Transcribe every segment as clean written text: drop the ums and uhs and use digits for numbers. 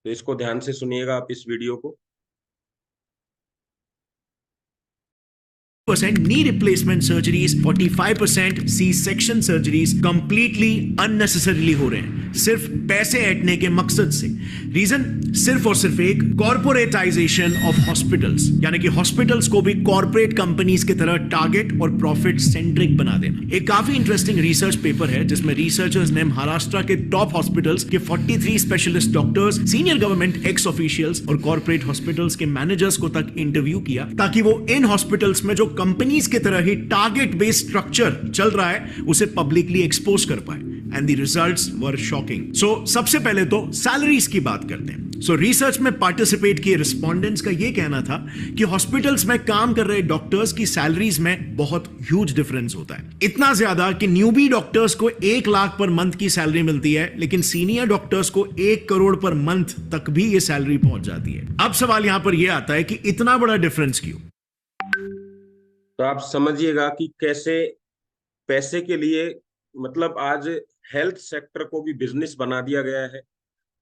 तो इसको ध्यान से सुनिएगा आप इस वीडियो को। % knee replacement surgeries, 45% C-section surgeries completely unnecessarily हो रहे हैं सिर्फ पैसे ऐंठने के मकसद से। रीजन सिर्फ और सिर्फ एक, कॉर्पोरेटाइजेशन ऑफ हॉस्पिटल्स, यानी कि हॉस्पिटल्स को भी कॉर्पोरेट कंपनीज की तरह टारगेट और प्रॉफिट सेंट्रिक बना देना। एक काफी इंटरेस्टिंग रिसर्च पेपर है जिसमें रिसर्चर्स ने महाराष्ट्र के टॉप हॉस्पिटल्स के 43 specialist doctors, senior government x officials और कॉर्पोरेट हॉस्पिटल्स के मैनेजर्स को तक इंटरव्यू किया ताकि वो इन हॉस्पिटल्स में जो कंपनीज की तरह ही टारगेट बेस्ड स्ट्रक्चर चल रहा है उसे पब्लिकली एक्सपोज कर पाए। And the results were shocking. So सबसे पहले तो सैलरीज की बात करते हैं। सो रिसर्च में पार्टिसिपेट किए रिस्पोंडेंट्स का यह कहना था कि हॉस्पिटल्स में काम कर रहे डॉक्टर्स की सैलरीज में बहुत ह्यूज डिफरेंस होता है। इतना ज्यादा कि न्यूबी डॉक्टर्स को 1 लाख पर मंथ की सैलरी मिलती है, लेकिन सीनियर डॉक्टर्स को 1 करोड़ पर मंथ तक भी ये सैलरी पहुंच जाती है। अब सवाल यहां पर यह आता है कि इतना बड़ा डिफरेंस क्यों? तो आप समझिएगा कि कैसे पैसे के लिए, मतलब आज हेल्थ सेक्टर को भी बिजनेस बना दिया गया है,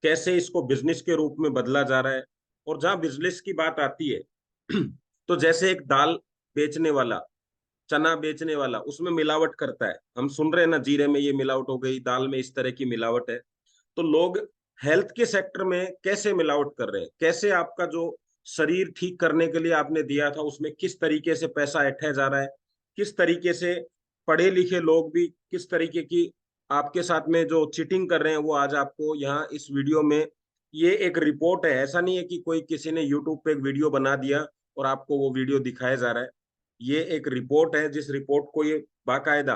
कैसे इसको बिजनेस के रूप में बदला जा रहा है। और जहां बिजनेस की बात आती है तो जैसे एक दाल बेचने वाला, चना बेचने वाला उसमें मिलावट करता है, हम सुन रहे हैं ना, जीरे में ये मिलावट हो गई, दाल में इस तरह की मिलावट है। तो लोग हेल्थ के सेक्टर में कैसे मिलावट कर रहे हैं, कैसे आपका जो शरीर ठीक करने के लिए आपने दिया था उसमें किस तरीके से पैसा ऐंठा जा रहा है, किस तरीके से पढ़े लिखे लोग भी किस तरीके की आपके साथ में जो चीटिंग कर रहे हैं, वो आज आपको यहाँ इस वीडियो में, ये एक रिपोर्ट है, ऐसा नहीं है कि कोई किसी ने यूट्यूब पे एक वीडियो बना दिया और आपको वो वीडियो दिखाया जा रहा है। ये एक रिपोर्ट है, जिस रिपोर्ट को ये बाकायदा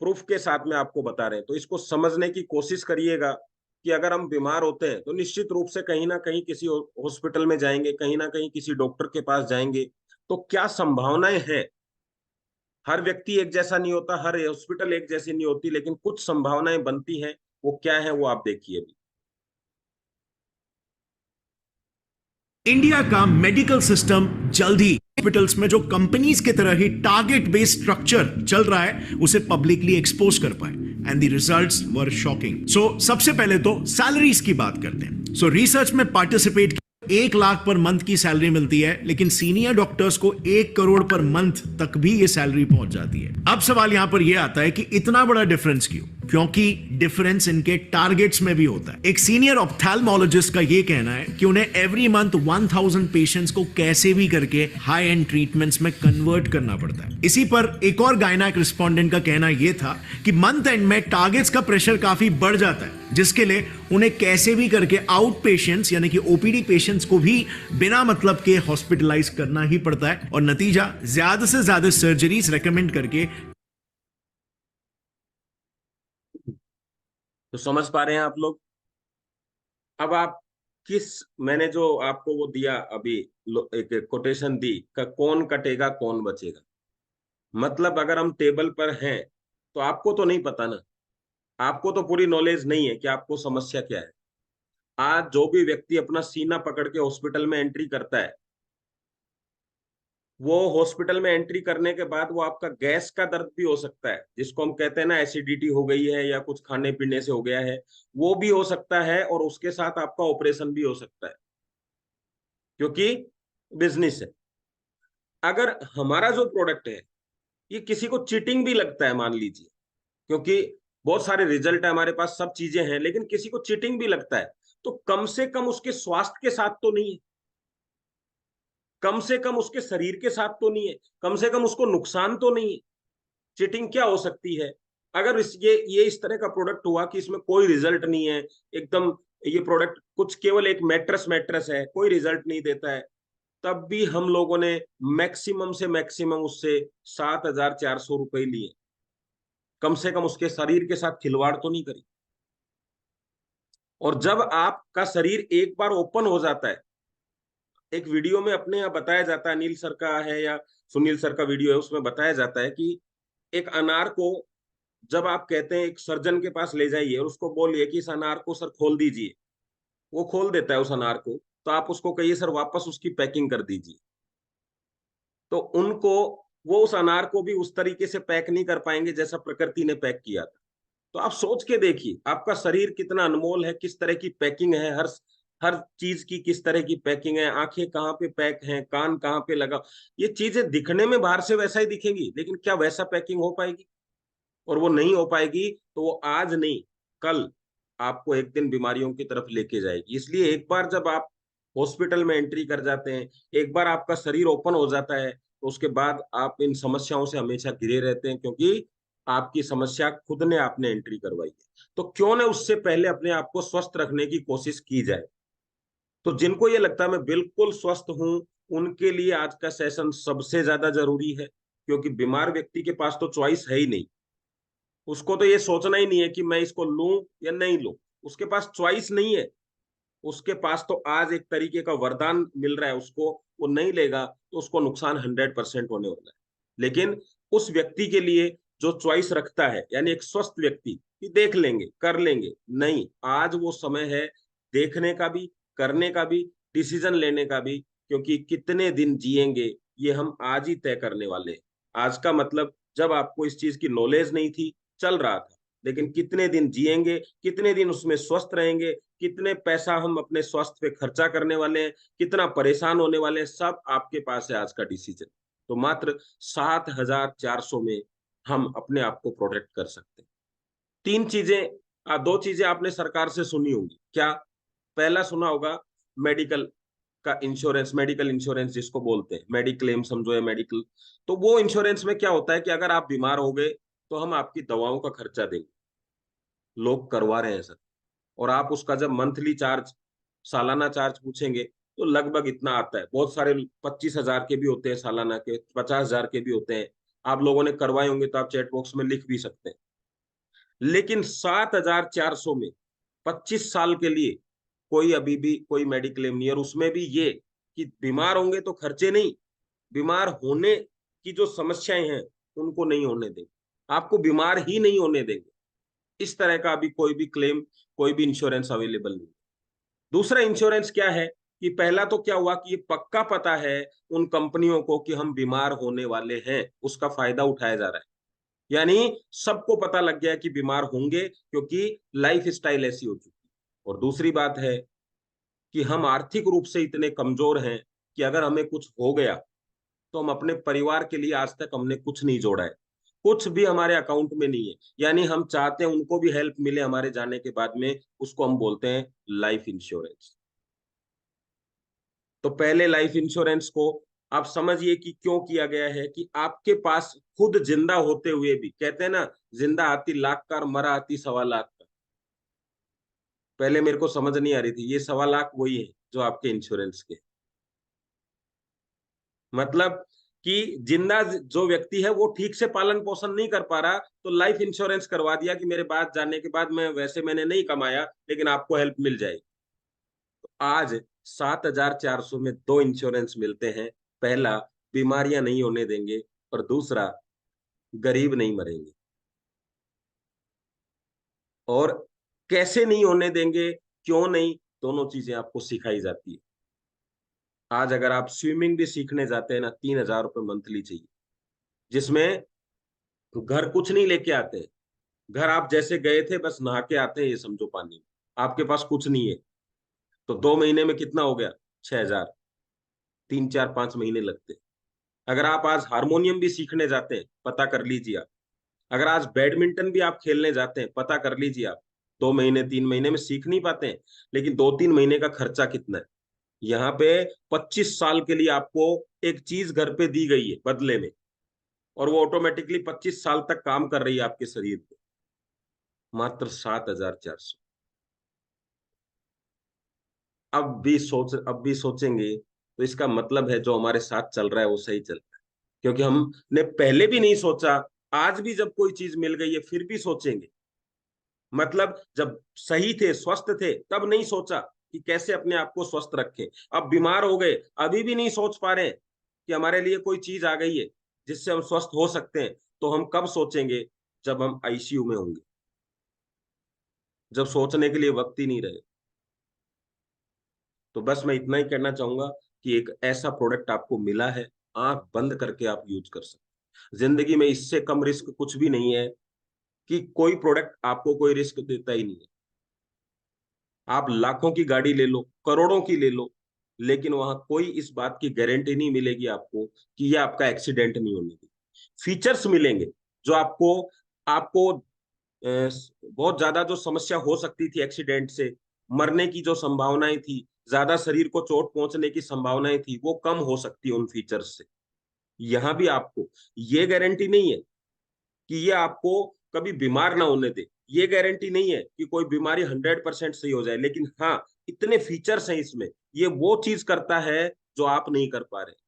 प्रूफ के साथ में आपको बता रहे हैं। तो इसको समझने की कोशिश करिएगा कि अगर हम बीमार होते हैं तो निश्चित रूप से कहीं ना कहीं किसी हॉस्पिटल में जाएंगे, कहीं ना कहीं किसी डॉक्टर के पास जाएंगे, तो क्या संभावनाएं हैं। हर व्यक्ति एक जैसा नहीं होता, हर हॉस्पिटल एक जैसी नहीं होती, लेकिन कुछ संभावनाएं बनती हैं। वो क्या है वो आप देखिए अभी। इंडिया का मेडिकल सिस्टम जल्द ही हॉस्पिटल्स में जो कंपनीज की तरह ही टारगेट बेस्ड स्ट्रक्चर चल रहा है उसे पब्लिकली एक्सपोज कर पाए। And the results were shocking. So सबसे पहले तो सैलरीज की बात करते हैं। सो रिसर्च में पार्टिसिपेट 1 लाख पर मंथ की सैलरी मिलती है, लेकिन सीनियर डॉक्टर्स को 1 करोड़ पर मंथ तक भी ये सैलरी पहुंच जाती है। अब सवाल यहां पर यह आता है कि इतना बड़ा डिफरेंस क्यों? क्योंकि डिफरेंस इनके टारगेट्स में भी होता है। एक सीनियर ऑप्थेल्मोलॉजिस्ट का यह कहना है कि उन्हें एवरी मंथ 1000 पेशेंट्स को कैसे भी करके हाई एंड ट्रीटमेंट्स में कन्वर्ट करना पड़ता है। इसी पर एक और गायनेक रिस्पोंडेंट का कहना यह था कि मंथ एंड में टारगेट्स का प्रेशर काफी बढ़ जाता है, जिसके लिए उन्हें कैसे भी करके आउट पेशेंट्स यानी कि ओपीडी पेशेंट्स को भी बिना मतलब के हॉस्पिटलाइज करना ही पड़ता है, और नतीजा ज्यादा से ज्यादा सर्जरीज रेकमेंड करके। तो समझ पा रहे हैं आप लोग? अब आप किस, मैंने जो आपको वो दिया अभी, एक कोटेशन दी का, कौन कटेगा कौन बचेगा। मतलब अगर हम टेबल पर हैं तो आपको तो नहीं पता ना, आपको तो पूरी नॉलेज नहीं है कि आपको समस्या क्या है। आज जो भी व्यक्ति अपना सीना पकड़ के हॉस्पिटल में एंट्री करता है, वो हॉस्पिटल में एंट्री करने के बाद वो आपका गैस का दर्द भी हो सकता है, जिसको हम कहते हैं ना एसिडिटी हो गई है या कुछ खाने पीने से हो गया है, वो भी हो सकता है, और उसके साथ आपका ऑपरेशन भी हो सकता है, क्योंकि बिजनेस है। अगर हमारा जो प्रोडक्ट है ये किसी को चीटिंग भी लगता है, मान लीजिए, क्योंकि बहुत सारे रिजल्ट है हमारे पास, सब चीजें हैं, लेकिन किसी को चीटिंग भी लगता है, तो कम से कम उसके स्वास्थ्य के साथ तो नहीं है, कम से कम उसके शरीर के साथ तो नहीं है, कम से कम उसको नुकसान तो नहीं है। चीटिंग क्या हो सकती है? अगर ये इस तरह का प्रोडक्ट हुआ कि इसमें कोई रिजल्ट नहीं है, एकदम ये प्रोडक्ट कुछ केवल एक मैट्रेस मैट्रेस है, कोई रिजल्ट नहीं देता है, तब भी हम लोगों ने मैक्सिमम से मैक्सिमम उससे 7,400 रुपए लिए, कम से कम उसके शरीर के साथ खिलवाड़ तो नहीं करी। और जब आपका शरीर एक बार ओपन हो जाता है, एक वीडियो में अपने यहाँ बताया जाता है, अनिल सर का है या सुनील सर का वीडियो है, उसमें बताया जाता है कि एक अनार को जब आप कहते हैं एक सर्जन के पास ले जाइए और उसको बोलिए कि इस अनार को सर खोल दीजिए, वो खोल देता है उस अनार को, तो आप उसको कहिए सर वापस उसकी पैकिंग कर दीजिए, तो उनको, वो उस अनार को भी उस तरीके से पैक नहीं कर पाएंगे जैसा प्रकृति ने पैक किया था। तो आप सोच के देखिए आपका शरीर कितना अनमोल है, किस तरह की पैकिंग है, हर हर चीज की किस तरह की पैकिंग है, आंखें कहाँ पे पैक हैं, कान कहाँ पे लगा, ये चीजें दिखने में बाहर से वैसा ही दिखेंगी, लेकिन क्या वैसा पैकिंग हो पाएगी? और वो नहीं हो पाएगी तो वो आज नहीं, कल आपको एक दिन बीमारियों की तरफ लेके जाएगी। इसलिए एक बार जब आप हॉस्पिटल में एंट्री कर जाते हैं, एक बार आपका शरीर ओपन हो जाता है, तो उसके बाद आप इन समस्याओं से हमेशा घिरे रहते हैं, क्योंकि आपकी समस्या खुद ने आपने एंट्री करवाई है। तो क्यों न उससे पहले अपने आप को स्वस्थ रखने की कोशिश की जाए। तो जिनको ये लगता है मैं बिल्कुल स्वस्थ हूं, उनके लिए आज का सेशन सबसे ज्यादा जरूरी है, क्योंकि बीमार व्यक्ति के पास तो चॉइस है ही नहीं। उसको तो ये सोचना ही नहीं है कि मैं इसको लूं या नहीं लूं, उसके पास चॉइस नहीं है। उसके पास तो आज एक तरीके का वरदान मिल रहा है उसको, वो नहीं लेगा तो उसको नुकसान 100% होने वाला है। लेकिन उस व्यक्ति के लिए जो चॉइस रखता है, यानी एक स्वस्थ व्यक्ति, कि देख लेंगे कर लेंगे, नहीं, आज वो समय है देखने का भी, करने का भी, डिसीजन लेने का भी, क्योंकि कितने दिन जिएंगे ये हम आज ही तय करने वाले हैं। आज का मतलब, जब आपको इस चीज की नॉलेज नहीं थी, चल रहा था, लेकिन कितने दिन जिएंगे, कितने दिन उसमें स्वस्थ रहेंगे, कितने पैसा हम अपने स्वास्थ्य पे खर्चा करने वाले हैं, कितना परेशान होने वाले हैं, सब आपके पास है आज का डिसीजन। तो मात्र 7,400 में हम अपने आप को प्रोटेक्ट कर सकते हैं। तीन चीजें, दो चीजें आपने सरकार से सुनी होंगी क्या? पहला सुना होगा मेडिकल का इंश्योरेंस, मेडिकल इंश्योरेंस जिसको बोलते हैं, मेडिक्लेम समझो या मेडिकल। तो वो इंश्योरेंस में क्या होता है कि अगर आप बीमार हो गए तो हम आपकी दवाओं का खर्चा देंगे। लोग करवा रहे हैं सर, और आप उसका जब मंथली चार्ज, सालाना चार्ज पूछेंगे तो लगभग इतना आता है। बहुत सारे 25,000 के भी होते हैं सालाना के, 50,000 के भी होते हैं। आप लोगों ने करवाए होंगे तो आप चैट बॉक्स में लिख भी सकते हैं। लेकिन 7,400 में 25 साल के लिए कोई अभी भी कोई मेडिक्लेम नहीं है। और उसमें भी ये कि बीमार होंगे तो खर्चे नहीं, बीमार होने की जो समस्याएं हैं उनको नहीं होने देंगे, आपको बीमार ही नहीं होने देंगे। इस तरह का अभी कोई भी क्लेम, कोई भी इंश्योरेंस अवेलेबल नहीं। दूसरा इंश्योरेंस क्या है कि पहला तो क्या हुआ कि ये पक्का पता है उन कंपनियों को कि हम बीमार होने वाले हैं, उसका फायदा उठाया जा रहा है। यानी सबको पता लग गया कि बीमार होंगे, क्योंकि लाइफ स्टाइल ऐसी हो चुकी है। और दूसरी बात है कि हम आर्थिक रूप से इतने कमजोर हैं कि अगर हमें कुछ हो गया तो हम अपने परिवार के लिए आज तक हमने कुछ नहीं जोड़ा है, कुछ भी हमारे अकाउंट में नहीं है। यानी हम चाहते हैं उनको भी हेल्प मिले हमारे जाने के बाद में, उसको हम बोलते हैं लाइफ इंश्योरेंस। तो पहले लाइफ इंश्योरेंस को आप समझिए कि क्यों किया गया है कि आपके पास खुद जिंदा होते हुए भी, कहते हैं ना, जिंदा हाथी लाख का और मरा हाथी 1.25 लाख का। पहले मेरे को समझ नहीं आ रही थी, ये 1.25 लाख वही है जो आपके इंश्योरेंस के, मतलब कि जिंदा जो व्यक्ति है वो ठीक से पालन पोषण नहीं कर पा रहा, तो लाइफ इंश्योरेंस करवा दिया कि मेरे बाद जाने के बाद, मैं वैसे मैंने नहीं कमाया लेकिन आपको हेल्प मिल जाएगी। तो आज 7,400 में दो इंश्योरेंस मिलते हैं। पहला, बीमारियां नहीं होने देंगे, और दूसरा, गरीब नहीं मरेंगे। और कैसे नहीं होने देंगे, क्यों नहीं, दोनों चीजें आपको सिखाई जाती है। आज अगर आप स्विमिंग भी सीखने जाते हैं ना, 3,000 रुपये मंथली चाहिए, जिसमें घर कुछ नहीं लेके आते हैं। घर आप जैसे गए थे बस नहा के आते हैं, ये समझो, पानी में आपके पास कुछ नहीं है। तो 2 महीने में कितना हो गया? 6,000। 3, 4, 5 महीने लगते हैं। अगर आप आज हारमोनियम भी सीखने जाते हैं, पता कर लीजिए आप। अगर आज बैडमिंटन भी आप खेलने जाते हैं, पता कर लीजिए आप। 2 महीने 3 महीने में सीख नहीं पाते हैं, लेकिन 2, 3 महीने का खर्चा कितना है। यहाँ पे 25 साल के लिए आपको एक चीज घर पे दी गई है बदले में, और वो ऑटोमेटिकली 25 साल तक काम कर रही है आपके शरीर पे। मात्र 7,400। अब भी सोचेंगे तो इसका मतलब है जो हमारे साथ चल रहा है वो सही चल रहा है, क्योंकि हमने पहले भी नहीं सोचा। आज भी जब कोई चीज मिल गई है फिर भी सोचेंगे। मतलब जब सही थे, स्वस्थ थे, तब नहीं सोचा कि कैसे अपने आप को स्वस्थ रखें। अब बीमार हो गए, अभी भी नहीं सोच पा रहे हैं कि हमारे लिए कोई चीज आ गई है जिससे हम स्वस्थ हो सकते हैं। तो हम कब सोचेंगे? जब हम आईसीयू में होंगे, जब सोचने के लिए वक्त ही नहीं रहे। तो बस मैं इतना ही कहना चाहूंगा कि एक ऐसा प्रोडक्ट आपको मिला है, आंख बंद करके आप यूज कर सकते हैं। जिंदगी में इससे कम रिस्क कुछ भी नहीं है, कि कोई प्रोडक्ट आपको कोई रिस्क देता ही नहीं है। आप लाखों की गाड़ी ले लो, करोड़ों की ले लो, लेकिन वहां कोई इस बात की गारंटी नहीं मिलेगी आपको कि ये आपका एक्सीडेंट नहीं होने की। फीचर्स मिलेंगे जो आपको आपको बहुत ज्यादा जो समस्या हो सकती थी एक्सीडेंट से, मरने की जो संभावनाएं थी, ज्यादा शरीर को चोट पहुंचने की संभावनाएं थी, वो कम हो सकती है उन फीचर्स से। यहाँ भी आपको ये गारंटी नहीं है कि ये आपको कभी बीमार ना होने दे, ये गारंटी नहीं है कि कोई बीमारी 100% सही हो जाए, लेकिन हाँ, इतने फीचर्स हैं इसमें, ये वो चीज करता है जो आप नहीं कर पा रहे।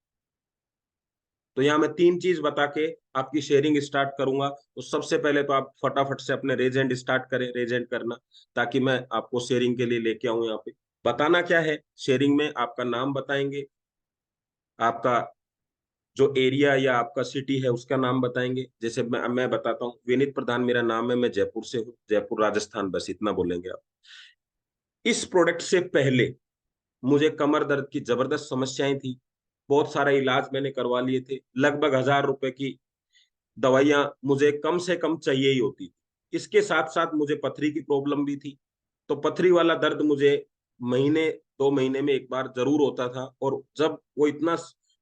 तो यहाँ मैं 3 चीज बता के आपकी शेयरिंग स्टार्ट करूंगा। तो सबसे पहले तो आप फटाफट से अपने रेजेंट स्टार्ट करें, रेजेंट करना, ताकि मैं आपको शेयरिंग के लिए लेके आऊं। यहाँ पे बताना क्या है, शेयरिंग में आपका नाम बताएंगे, आपका जो एरिया या आपका सिटी है उसका नाम बताएंगे। जैसे मैं बताता हूँ, विनीत प्रधान मेरा नाम है, मैं जयपुर से हूँ, जयपुर राजस्थान, बस इतना बोलेंगे आप। इस प्रोडक्ट से पहले मुझे कमर दर्द की जबरदस्त समस्याएं थी, बहुत सारा इलाज मैंने करवा लिए थे, लगभग 1,000 रुपए की दवाइयां मुझे कम से कम चाहिए ही होती थी। इसके साथ साथ मुझे पथरी की प्रॉब्लम भी थी, तो पथरी वाला दर्द मुझे महीने 2 महीने में एक बार जरूर होता था, और जब वो इतना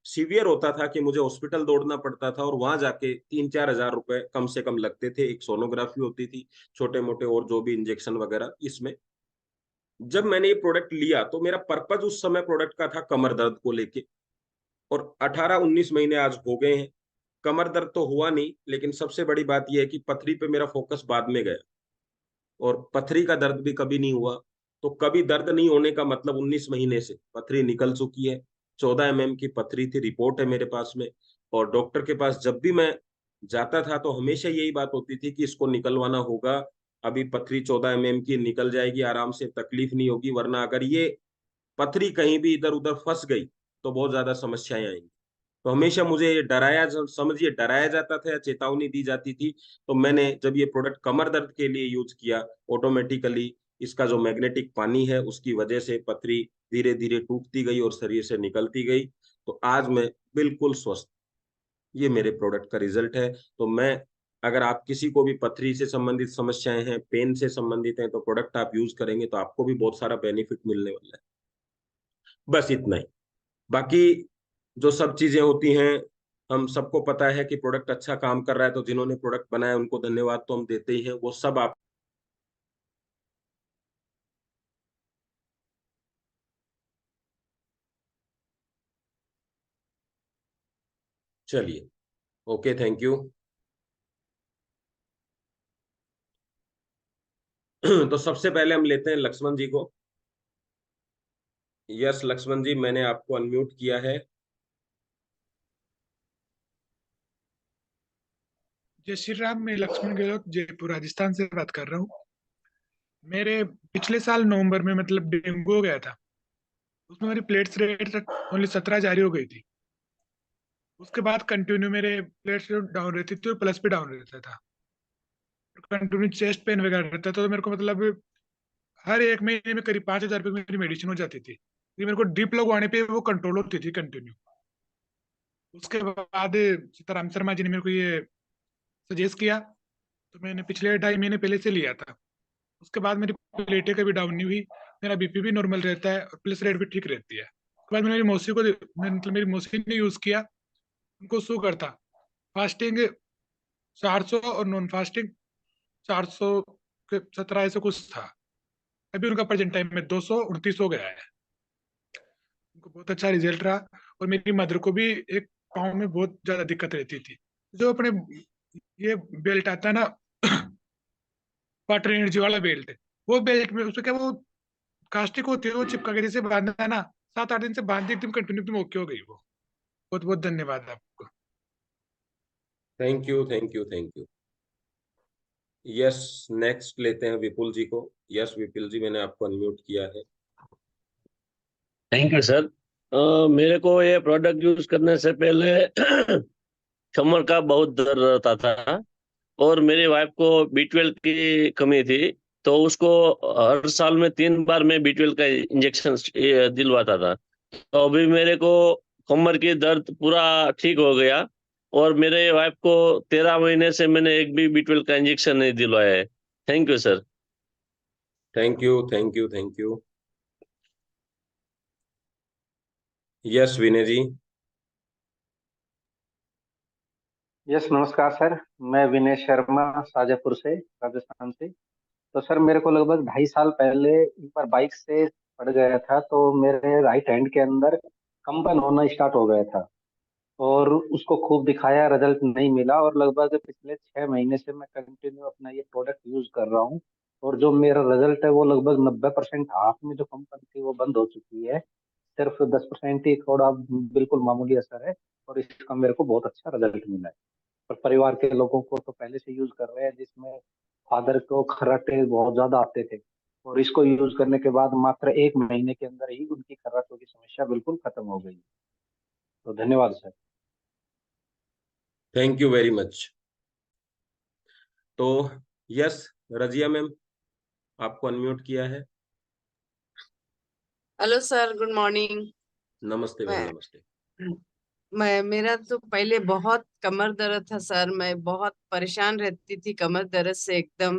सीवियर होता था कि मुझे हॉस्पिटल दौड़ना पड़ता था, और वहां जाके 3-4 हज़ार रुपए कम से कम लगते थे। एक सोनोग्राफी होती थी, छोटे मोटे और जो भी इंजेक्शन वगैरह इसमें। जब मैंने ये प्रोडक्ट लिया तो मेरा पर्पज उस समय प्रोडक्ट का था कमर दर्द को लेके, और 18-19 महीने आज हो गए हैं, कमर दर्द तो हुआ नहीं, लेकिन सबसे बड़ी बात यह है कि पथरी पे मेरा फोकस बाद में गया, और पथरी का दर्द भी कभी नहीं हुआ। तो कभी दर्द नहीं होने का मतलब 19 महीने से पथरी निकल चुकी है। 14 mm की पथरी थी, रिपोर्ट है मेरे पास में। और डॉक्टर के पास जब भी मैं जाता था तो हमेशा यही बात होती थी कि इसको निकलवाना होगा, अभी पथरी 14 mm की निकल जाएगी आराम से, तकलीफ नहीं होगी, वरना अगर ये पथरी कहीं भी इधर उधर फंस गई तो बहुत ज्यादा समस्याएं आएंगी। तो हमेशा मुझे ये डराया, समझिए डराया जाता था या चेतावनी दी जाती थी। तो मैंने जब ये प्रोडक्ट कमर दर्द के लिए यूज किया, ऑटोमेटिकली इसका जो मैग्नेटिक पानी है उसकी वजह से पथरी धीरे धीरे टूटती गई और शरीर से निकलती गई। तो आज मैं बिल्कुल स्वस्थ। ये मेरे प्रोडक्ट का रिजल्ट है। तो मैं, अगर आप किसी को भी पथरी से संबंधित समस्याएं हैं, पेन से संबंधित हैं, तो प्रोडक्ट आप यूज करेंगे तो आपको भी बहुत सारा बेनिफिट मिलने वाला है। बस इतना ही। बाकी जो सब चीजें होती हैं, हम सबको पता है कि प्रोडक्ट अच्छा काम कर रहा है, तो जिन्होंने प्रोडक्ट बनाया उनको धन्यवाद तो हम देते ही हैं, वो सब आप। चलिए, ओके, थैंक यू। तो सबसे पहले हम लेते हैं लक्ष्मण जी को। यस लक्ष्मण जी, मैंने आपको अनम्यूट किया है। जय श्री राम। मैं लक्ष्मण गहलोत जयपुर राजस्थान से बात कर रहा हूँ। मेरे पिछले साल नवंबर में मतलब डेंगू हो गया था। उसमें मेरी प्लेट्स रेट ओनली 17 जारी हो गई थी। उसके बाद कंटिन्यू मेरे प्लेट्स रेट डाउन रहती थी और प्लस पे डाउन रहता था। कंटिन्यू चेस्ट पेन वगैरह रहता था, तो मेरे को मतलब हर एक महीने में करीब 5,000 रुपये की मेरी मेडिसिन हो जाती थी। ये मेरे को ड्रिप लगवाने पे वो कंट्रोल होती थी कंटिन्यू। उसके बाद सीताराम शर्मा जी ने मेरे को ये सजेस्ट किया, तो मैंने पिछले 2.5 महीने पहले से लिया था। उसके बाद मेरी प्लेटें कभी डाउन नहीं हुई, मेरा बीपी भी नॉर्मल रहता है और प्लस रेट भी ठीक रहती है। उसके बाद मैंने मतलब मेरी मौसी ने यूज किया, उनको शुगर था। फास्टिंग 400 और नॉन फास्टिंग 400 के 17 ऐसे कुछ था। अभी उनका प्रेजेंट टाइम में 229 हो गया है। उनको बहुत अच्छा रिजल्ट रहा। और मेरी मदर को भी एक पाँव में बहुत ज्यादा दिक्कत रहती थी। जो अपने ये बेल्ट आता है ना, वाटर एनर्जी वाला बेल्ट, वो बेल्ट में उसमें क्या वो कास्टिक होती है, वो चिपका के जैसे बांधना है ना, 7-8 दिन से बांध दी, एकदम कंटिन्यू एकदम ओके हो गई वो। बहुत बहुत धन्यवाद आपको। Thank you, thank you, thank you. Yes, next लेते हैं विपुल जी को। यस विपुल जी, मैंने आपको अनम्यूट किया है। Thank you sir. मेरे को ये प्रोडक्ट यूज करने से पहले कमर का बहुत दर्द रहता था, और मेरी वाइफ को B12 की कमी थी। तो उसको हर साल में 3 बार मैं B12 का इंजेक्शन दिलवाता था। तो अभी मेरे को कमर की दर्द पूरा ठीक हो गया, और मेरे वाइफ को 13 महीने से मैंने एक भी B12 का इंजेक्शन नहीं दिलवाया है। Thank you sir. Thank you, thank you, thank you. Yes Vinay ji. Yes, नमस्कार सर। मैं विनय शर्मा, शाजापुर से, राजस्थान से। तो सर, मेरे को लगभग 2.5 साल पहले एक बार बाइक से पड़ गया था, तो मेरे राइट हैंड के अंदर कंपन होना स्टार्ट हो गया था। और उसको खूब दिखाया, रिजल्ट नहीं मिला, और लगभग पिछले 6 महीने से मैं कंटिन्यू अपना ये प्रोडक्ट यूज कर रहा हूँ। और जो मेरा रिजल्ट है वो लगभग 90% हाथ में जो कंपन थी वो बंद हो चुकी है। सिर्फ 10% ही थोड़ा बिल्कुल मामूली असर है। और इसका मेरे को बहुत अच्छा रिजल्ट मिला है। और परिवार के लोगों को तो पहले से यूज कर रहे हैं, जिसमें फादर को खर्राटे बहुत ज्यादा आते थे। और इसको यूज करने के बाद मात्र 1 महीने के अंदर ही उनकी खर्राटों की समस्या बिल्कुल खत्म हो गई। तो धन्यवाद sir. Thank you very much. तो यस, रजिया मैम, आपको अनम्यूट किया है। Hello sir, good morning. नमस्ते मैम, मैं नमस्ते। मेरा तो पहले बहुत कमर दर्द था सर। मैं बहुत परेशान रहती थी कमर दर्द से एकदम।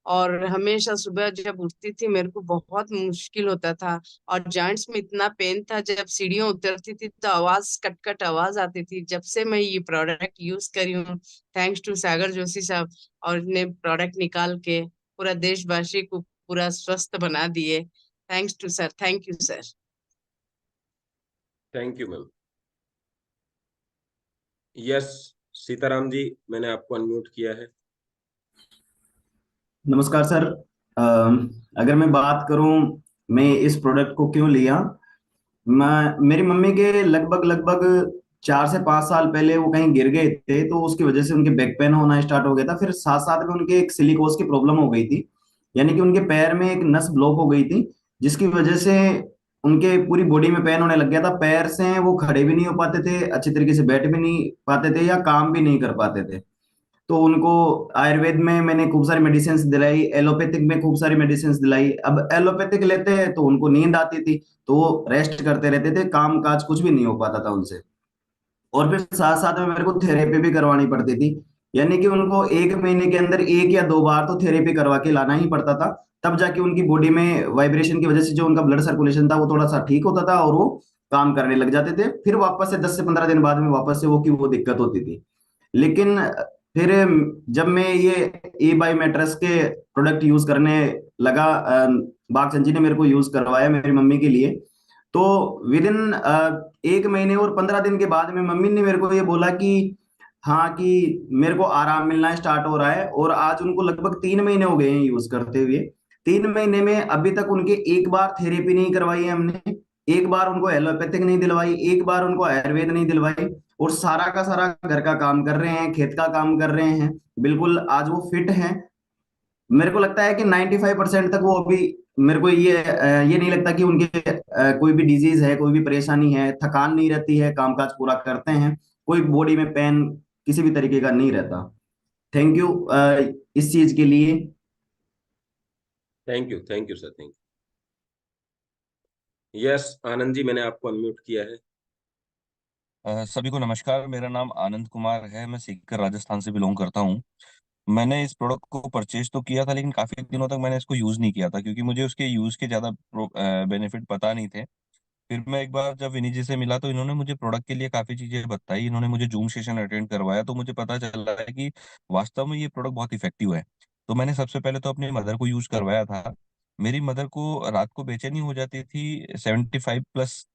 और हमेशा सुबह जब उठती थी मेरे को बहुत मुश्किल होता था। और जॉइंट्स में इतना पेन था, जब सीढ़ियाँ उतरती थी तो आवाज कट कट आवाज आती थी। जब से मैं ये प्रोडक्ट यूज करी हूँ, थैंक्स टू सागर जोशी साहब, और ने प्रोडक्ट निकाल के पूरा देशवासी को पूरा स्वस्थ बना दिए। Thanks to sir, thank you sir. Thank you ma'am. Yes, Sitaram ji, मैंने आपको अनम्यूट किया है। नमस्कार सर। अगर मैं बात करूं मैं इस प्रोडक्ट को क्यों लिया, मैं मेरी मम्मी के लगभग लगभग 4 से 5 साल पहले वो कहीं गिर गए थे, तो उसकी वजह से उनके बैक पेन होना स्टार्ट हो गया था। फिर साथ साथ में उनके एक सिलिकोस की प्रॉब्लम हो गई थी, यानी कि उनके पैर में एक नस ब्लॉक हो गई थी, जिसकी वजह से उनके पूरी बॉडी में पेन होने लग गया था। पैर से वो खड़े भी नहीं हो पाते थे, अच्छी तरीके से बैठ भी नहीं पाते थे, या काम भी नहीं कर पाते थे। तो उनको आयुर्वेद में मैंने खूब सारी मेडिसिन दिलाई, एलोपैथिक में खूब सारी मेडिसिन दिलाई। अब एलोपैथिक लेते हैं तो उनको नींद आती थी, तो वो रेस्ट करते रहते थे, काम काज कुछ भी नहीं हो पाता था उनसे। और फिर साथ साथ में मेरे को थेरेपी भी करवानी पड़ती थी, यानी कि उनको 1 महीने के अंदर 1 या 2 बार तो थेरेपी करवा के लाना ही पड़ता था। तब जाके उनकी बॉडी में वाइब्रेशन की वजह से जो उनका ब्लड सर्कुलेशन था वो थोड़ा सा ठीक होता था, और वो काम करने लग जाते थे। फिर वापस से 10 से 15 दिन बाद में वापस से वो दिक्कत होती थी। लेकिन फिर जब मैं ये ई बाई मैट्रेस के प्रोडक्ट यूज करने लगा, बागचंद जी ने मेरे को यूज करवाया मेरी मम्मी के लिए, तो विद इन 1 महीने और 15 दिन के बाद में मम्मी ने मेरे को ये बोला कि हाँ, कि मेरे को आराम मिलना स्टार्ट हो रहा है। और आज उनको लगभग 3 महीने हो गए हैं यूज करते हुए। 3 महीने में अभी तक उनके एक बार थेरेपी नहीं करवाई है हमने, एक बार उनको एलोपैथिक नहीं दिलवाई, एक बार उनको आयुर्वेद नहीं दिलवाई। और सारा का सारा घर का काम कर रहे हैं, खेत का काम कर रहे हैं, बिल्कुल आज वो फिट हैं। मेरे को लगता है कि 95% तक वो अभी, मेरे को ये नहीं लगता कि उनके कोई भी डिजीज है, कोई भी परेशानी है, थकान नहीं रहती है, कामकाज पूरा करते हैं, कोई बॉडी में पेन किसी भी तरीके का नहीं रहता। थैंक यू इस चीज के लिए। Thank you sir, thank you. Yes, Anand ji, मैंने आपको अनम्यूट किया है। सभी को नमस्कार। मेरा नाम आनंद कुमार है। मैं सीकर राजस्थान से बिलोंग करता हूँ। मैंने इस प्रोडक्ट को परचेज तो किया था, लेकिन काफी दिनों तक मैंने इसको यूज नहीं किया था, क्योंकि मुझे उसके यूज के ज्यादा बेनिफिट पता नहीं थे। फिर मैं एक बार जब विनी जी से मिला तो इन्होंने मुझे प्रोडक्ट के लिए काफी चीजें बताई। इन्होंने मुझे जूम सेशन अटेंड करवाया, तो मुझे पता चला है कि वास्तव में ये प्रोडक्ट बहुत इफेक्टिव है। तो मैंने सबसे पहले तो अपनी मदर को यूज करवाया था। मेरी मदर को रात को बेचैनी हो जाती थी, 75+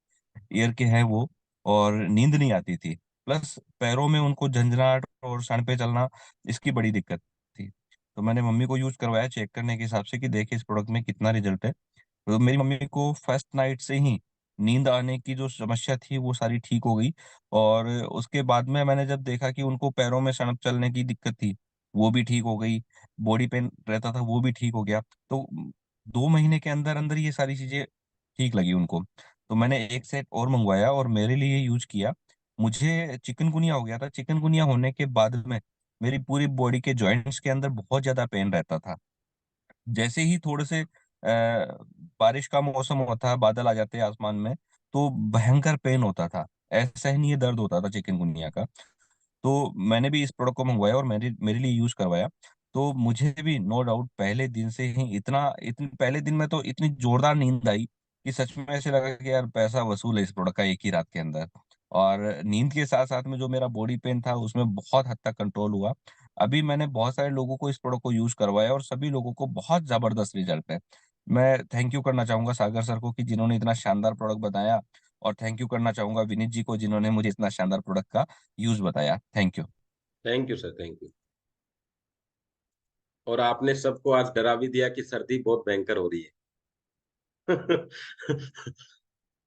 ईयर के हैं वो, और नींद नहीं आती थी। प्लस पैरों में उनको झंझनाहट और सर पे चलना, इसकी बड़ी दिक्कत थी। तो मैंने मम्मी को यूज करवाया चेक करने के हिसाब से कि देखिए इस प्रोडक्ट में कितना रिजल्ट है। तो मेरी मम्मी को फर्स्ट नाइट से ही नींद आने की जो समस्या थी वो सारी ठीक हो गई। और उसके बाद में मैंने जब देखा कि उनको पैरों में सड़क चलने की दिक्कत थी, वो भी ठीक हो गई। बॉडी पेन रहता था, वो भी ठीक हो गया। तो 2 महीने के अंदर अंदर ये सारी चीजें ठीक लगी उनको। तो मैंने एक सेट और मंगवाया और मेरे लिए यूज किया। मुझे चिकनगुनिया हो गया था। चिकनगुनिया होने के बाद में मेरी पूरी बॉडी के जॉइंट्स के अंदर बहुत ज्यादा पेन रहता था। जैसे ही थोड़े से बारिश का मौसम होता है, बादल आ जाते हैं आसमान में, तो भयंकर पेन होता था। ऐसा ही नहीं, ये दर्द होता था चिकनगुनिया का। तो मैंने भी इस प्रोडक्ट को मंगवाया और मेरे मेरे लिए यूज करवाया। तो मुझे भी नो डाउट पहले दिन से ही इतने पहले दिन में तो इतनी जोरदार नींद आई कि सच में ऐसे लगा कि यार पैसा वसूल है इस प्रोडक्ट का एक ही रात के अंदर। और नींद के साथ साथ में जो मेरा बॉडी पेन था उसमें बहुत हद तक कंट्रोल हुआ। अभी मैंने बहुत सारे लोगों को इस प्रोडक्ट को यूज करवाया और सभी लोगों को बहुत जबरदस्त रिजल्ट है। मैं थैंक यू करना चाहूंगा सागर सर को कि जिन्होंने इतना शानदार प्रोडक्ट बताया, और थैंक यू करना चाहूंगा विनीत जी को जिन्होंने मुझे इतना शानदार प्रोडक्ट का यूज बताया। Thank you. Thank you sir, thank you. और आपने सबको आज डरा भी दिया कि सर्दी बहुत भयंकर हो रही है।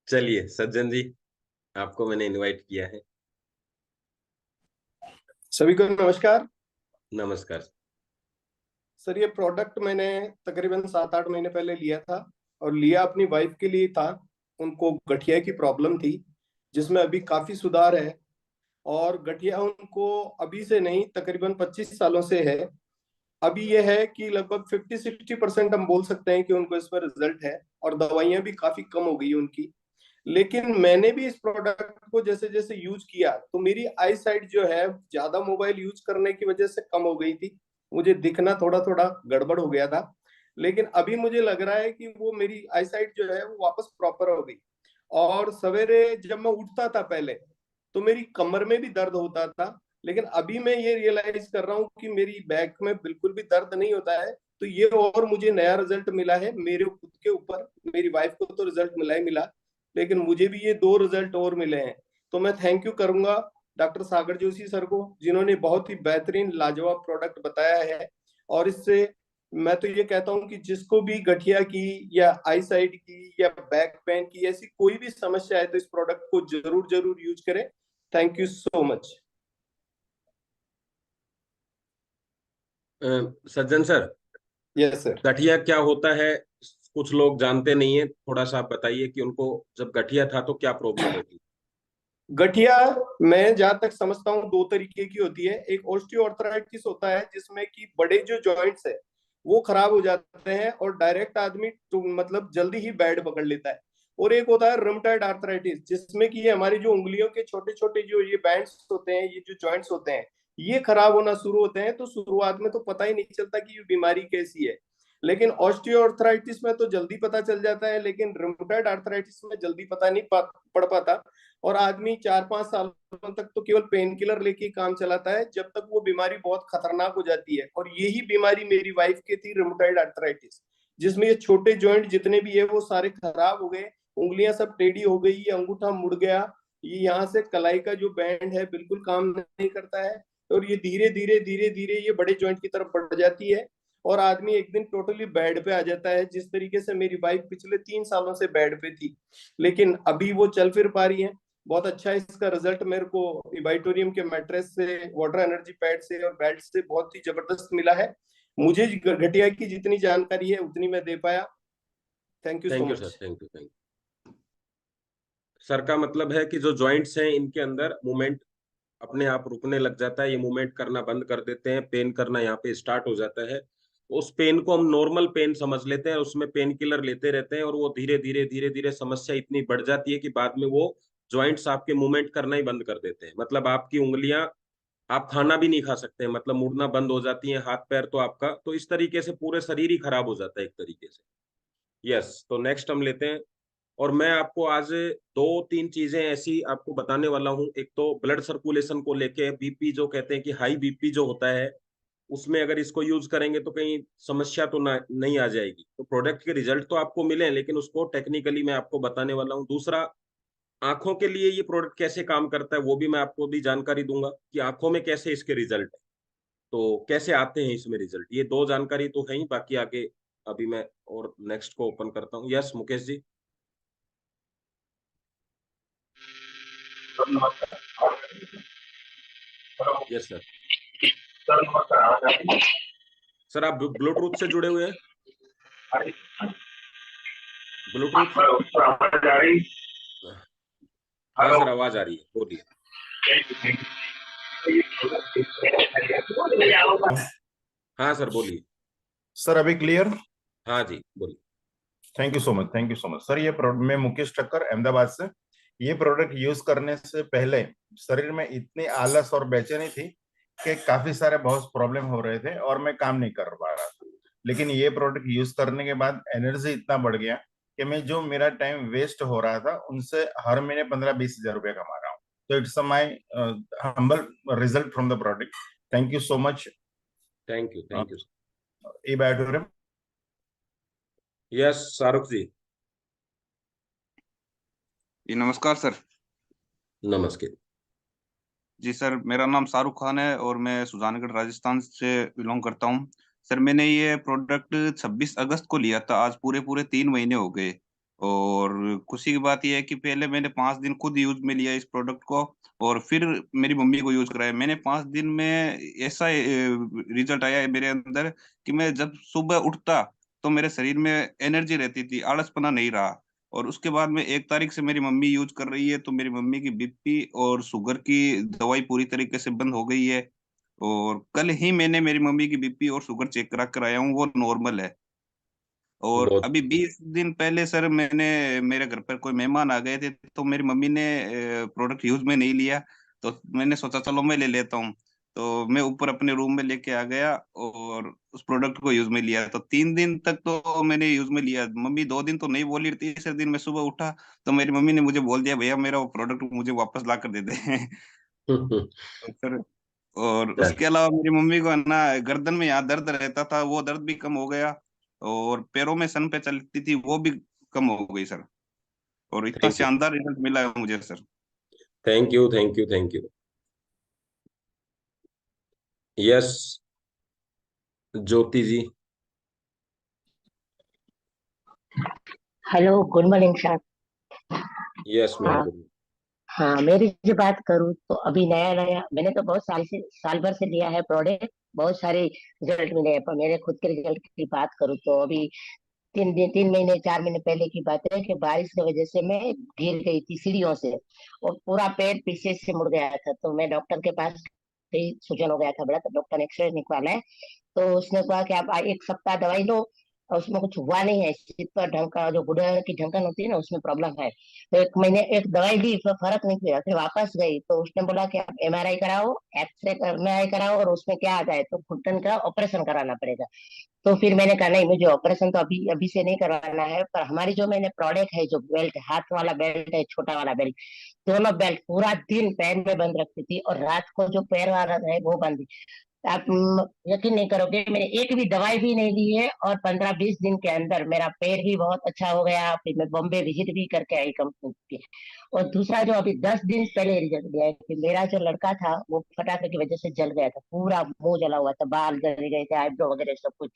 चलिए सज्जन जी, आपको मैंने इनवाइट किया है। सभी को नमस्कार। नमस्कार। सर ये प्रोडक्ट मैंने तकरीबन 7-8 महीने पहले लिया था, और लिया अपनी वाइफ के लिए था। उनको गठिया की प्रॉब्लम थी जिसमें अभी काफी सुधार है, और गठिया उनको अभी से नहीं तकरीबन 25 सालों से है। अभी ये है कि लगभग 50-60% हम बोल सकते हैं कि उनको इसमें रिजल्ट है, और दवाइयां भी काफी कम हो गई उनकी। लेकिन मैंने भी इस प्रोडक्ट को जैसे जैसे यूज किया तो मेरी आई साइट जो है ज्यादा मोबाइल यूज करने की वजह से कम हो गई थी। मुझे दिखना थोड़ा थोड़ा गड़बड़ हो गया था, लेकिन अभी मुझे लग रहा है कि वो मेरी आई साइट जो है वो वापस प्रॉपर हो गई। और सवेरे जब मैं उठता था पहले तो मेरी कमर में भी दर्द होता था, लेकिन अभी मैं ये रियलाइज कर रहा हूँ कि मेरी बैक में बिल्कुल भी दर्द नहीं होता है। तो ये और मुझे नया रिजल्ट मिला है मेरे खुद के ऊपर। मेरी वाइफ को तो रिजल्ट मिला ही मिला, लेकिन मुझे भी ये 2 रिजल्ट और मिले हैं। तो मैं थैंक यू करूंगा डॉक्टर सागर जोशी सर को, जिन्होंने बहुत ही बेहतरीन लाजवाब प्रोडक्ट बताया है। और इससे मैं तो ये कहता हूँ कि जिसको भी गठिया की या आई साइड की या बैक पेन की ऐसी कोई भी समस्या है तो इस प्रोडक्ट को जरूर जरूर यूज करें। Thank you so much. Sajjan sir, yes sir. गठिया क्या होता है कुछ लोग जानते नहीं है, थोड़ा सा आप बताइए कि उनको जब गठिया था तो क्या प्रॉब्लम होती। गठिया मैं जहां तक समझता हूँ 2 तरीके की होती है। एक ऑस्टियोआर्थराइटिस होता है जिसमें कि बड़े जो जॉइंट्स है वो खराब हो जाते हैं और डायरेक्ट आदमी तो मतलब जल्दी ही बेड पकड़ लेता है। और एक होता है रूमेटॉइड आर्थराइटिस, जिसमें कि ये हमारी जो उंगलियों के छोटे छोटे जो ये बैंड्स होते हैं, ये जो जॉइंट्स होते हैं, ये खराब होना शुरू होते हैं। तो शुरुआत में तो पता ही नहीं चलता कि ये बीमारी कैसी है। लेकिन ऑस्टियोआर्थराइटिस में तो जल्दी पता चल जाता है, लेकिन रूमेटॉइड आर्थराइटिस में जल्दी पता नहीं पड़ पाता। और आदमी 4-5 सालों तक तो केवल पेन किलर लेके काम चलाता है, जब तक वो बीमारी बहुत खतरनाक हो जाती है। और यही बीमारी मेरी वाइफ की थी, रूमेटॉइड आर्थराइटिस, जिसमें ये छोटे जॉइंट जितने भी है वो सारे खराब हो गए। उंगलियां सब टेढ़ी हो गई, ये अंगूठा मुड़ गया, ये यहाँ से कलाई का जो बैंड है बिल्कुल काम नहीं करता है। और ये धीरे धीरे धीरे धीरे ये बड़े जॉइंट की तरफ बढ़ जाती है, और आदमी एक दिन टोटली बेड पे आ जाता है। जिस तरीके से मेरी वाइफ पिछले 3 सालों से बेड पे थी, लेकिन अभी वो चल फिर पा रही है। बहुत अच्छा इसका रिजल्ट मेरे को इबाइटोरियम के मैट्रेस से, वाटर एनर्जी पैड से और बेल्ट से बहुत ही जबरदस्त मिला है। मुझे गठिया की जितनी जानकारी है उतनी मैं दे पाया। Thank you so thank you much. Sir, thank you, thank you. Sir का मतलब है कि जो जॉइंट्स हैं इनके अंदर मूवमेंट अपने आप रुकने लग जाता है, ये मूवमेंट करना बंद कर देते हैं, पेन करना यहाँ पे स्टार्ट हो जाता है। उस पेन को हम नॉर्मल पेन समझ लेते हैं, उसमें पेन किलर लेते रहते हैं, और वो धीरे धीरे धीरे धीरे समस्या इतनी बढ़ जाती है कि बाद में वो जॉइंट्स आपके मूवमेंट करना ही बंद कर देते हैं। मतलब आपकी उंगलियां, आप खाना भी नहीं खा सकते हैं, मतलब मुड़ना बंद हो जाती हैं, हाथ पैर तो आपका, तो इस तरीके से पूरे शरीर ही खराब हो जाता है एक तरीके से। यस, तो नेक्स्ट हम लेते हैं। और मैं आपको आज 2-3 चीजें ऐसी आपको बताने वाला हूँ। एक तो ब्लड सर्कुलेशन को लेके, बीपी जो कहते हैं कि हाई बीपी जो होता है, उसमें अगर इसको यूज करेंगे तो कहीं समस्या तो नहीं आ जाएगी। तो प्रोडक्ट के रिजल्ट तो आपको मिले, लेकिन उसको टेक्निकली मैं आपको बताने वाला हूँ। दूसरा, आंखों के लिए ये प्रोडक्ट कैसे काम करता है वो भी मैं आपको भी जानकारी दूंगा कि आंखों में कैसे इसके रिजल्ट है, तो कैसे आते हैं इसमें रिजल्ट। ये 2 जानकारी तो है ही, बाकी आगे अभी मैं और नेक्स्ट को ओपन करता हूँ। Yes Mukesh ji. Yes sir. Sir आप ब्लूटूथ से जुड़े हुए हैं? ब्लूटूथ? हाँ सर, आवाज आ रही है, बोलिए। हाँ सर बोलिए। सर अभी क्लियर? हाँ जी बोलिए। Thank you so much, thank you so much sir. ये प्रोडक्ट, मैं मुकेश ठक्कर अहमदाबाद से। ये प्रोडक्ट यूज करने से पहले शरीर में इतनी आलस और बेचैनी थी के काफी सारे बहुत प्रॉब्लम हो रहे थे और मैं काम नहीं कर पा रहा था। लेकिन ये प्रोडक्ट यूज करने के बाद एनर्जी इतना बढ़ गया कि मैं जो मेरा टाइम वेस्ट हो रहा था उनसे हर महीने 15-20 हजार रुपया कमा रहा हूँ। तो it's my humble result from the product. Thank you so much. Thank you. E Biotorium. Yes Shahrukh ji. जी नमस्कार सर। नमस्ते जी सर, मेरा नाम शाहरुख खान है और मैं सुजानगढ़ राजस्थान से बिलोंग करता हूँ। सर मैंने ये प्रोडक्ट 26 अगस्त को लिया था, आज पूरे 3 महीने हो गए। और खुशी की बात यह है कि पहले मैंने 5 दिन खुद यूज में लिया इस प्रोडक्ट को और फिर मेरी मम्मी को यूज कराया। मैंने 5 दिन में ऐसा रिजल्ट आया है मेरे अंदर कि मैं जब सुबह उठता तो मेरे शरीर में एनर्जी रहती थी, आलसपना नहीं रहा। और उसके बाद में 1 तारीख से मेरी मम्मी यूज कर रही है तो मेरी मम्मी की बीपी और शुगर की दवाई पूरी तरीके से बंद हो गई है। और कल ही मैंने मेरी मम्मी की बीपी और शुगर चेक करा कर आया हूँ, वो नॉर्मल है। और बहुत अभी 20 दिन पहले सर मैंने मेरे घर पर कोई मेहमान आ गए थे तो मेरी मम्मी ने प्रोडक्ट यूज में नहीं लिया, तो मैंने सोचा चलो मैं ले लेता हूँ। तो मैं ऊपर अपने रूम में लेके आ गया और उस प्रोडक्ट को यूज में लिया। तो 3 दिन तक तो मैंने यूज में लिया। मम्मी 2 दिन तो नहीं बोली, तीसरे दिन मैं सुबह उठा तो मेरी मम्मी ने मुझे बोल दिया भैया मेरा वो प्रोडक्ट मुझे वापस ला कर दे दे। तो सर और उसके अलावा मेरी मम्मी को है ना गर्दन में यहाँ दर्द रहता था, वो दर्द भी कम हो गया। और पैरों में सन पे चलती थी वो भी कम हो गई सर। और इतना थैंक यू शानदार रिजल्ट मिला है मुझे sir. Thank you. Yes Jyoti ji. Hello, good morning sir. Yes हाँ मैम। हाँ, मेरी जो बात करूँ तो अभी नया नया मैंने तो बहुत साल भर से लिया है प्रोडक्ट, बहुत सारे रिजल्ट मिले हैं। पर मेरे खुद के रिजल्ट की बात करूँ तो अभी 3 महीने 4 महीने पहले की बात है कि बारिश की वजह से मैं गिर गई थी सीढ़ियों से और पूरा पैर पीछे से मुड़ गया था। तो मैं डॉक्टर के पास गई, सूजन हो गया था बड़ा। तो डॉक्टर ने एक्सरे निकाला है तो उसने कहा कि आप 1 सप्ताह दवाई लो और उसमें कुछ हुआ नहीं है। सिर पर ढंका जो गुड़हल की ढंकन होती है ना, उसमें प्रॉब्लम है। तो 1 महीने एक दवाई ली, फिर फर्क नहीं किया, फिर वापस गई तो उसने बोला कि आप एमआरआई कराओ, एक्सरे एमआरआई कराओ और उसमें क्या आ जाए तो घुटन का ऑपरेशन कराना पड़ेगा। तो फिर मैंने कहा नहीं, मुझे ऑपरेशन तो अभी अभी से नहीं करवाना है। पर हमारी जो मैंने प्रोडक्ट है, जो बेल्ट हाथ वाला बेल्ट है, छोटा वाला बेल्ट, दोनों बेल्ट पूरा दिन पैर में बंद रखती थी और रात को जो पैर वाला है वो बंद। आप यकीन नहीं करोगे, मैंने एक भी दवाई भी नहीं ली है और 15-20 दिन के अंदर मेरा पैर भी बहुत अच्छा हो गया। फिर मैं बॉम्बे विजिट भी करके आई कंपनी की। और दूसरा जो अभी 10 दिन पहले रिजल्ट दिया है कि मेरा जो लड़का था वो पटाखे की वजह से जल गया था, पूरा मुंह जला हुआ था, बाल जल गए थे, आईब्रो वगैरह सब कुछ।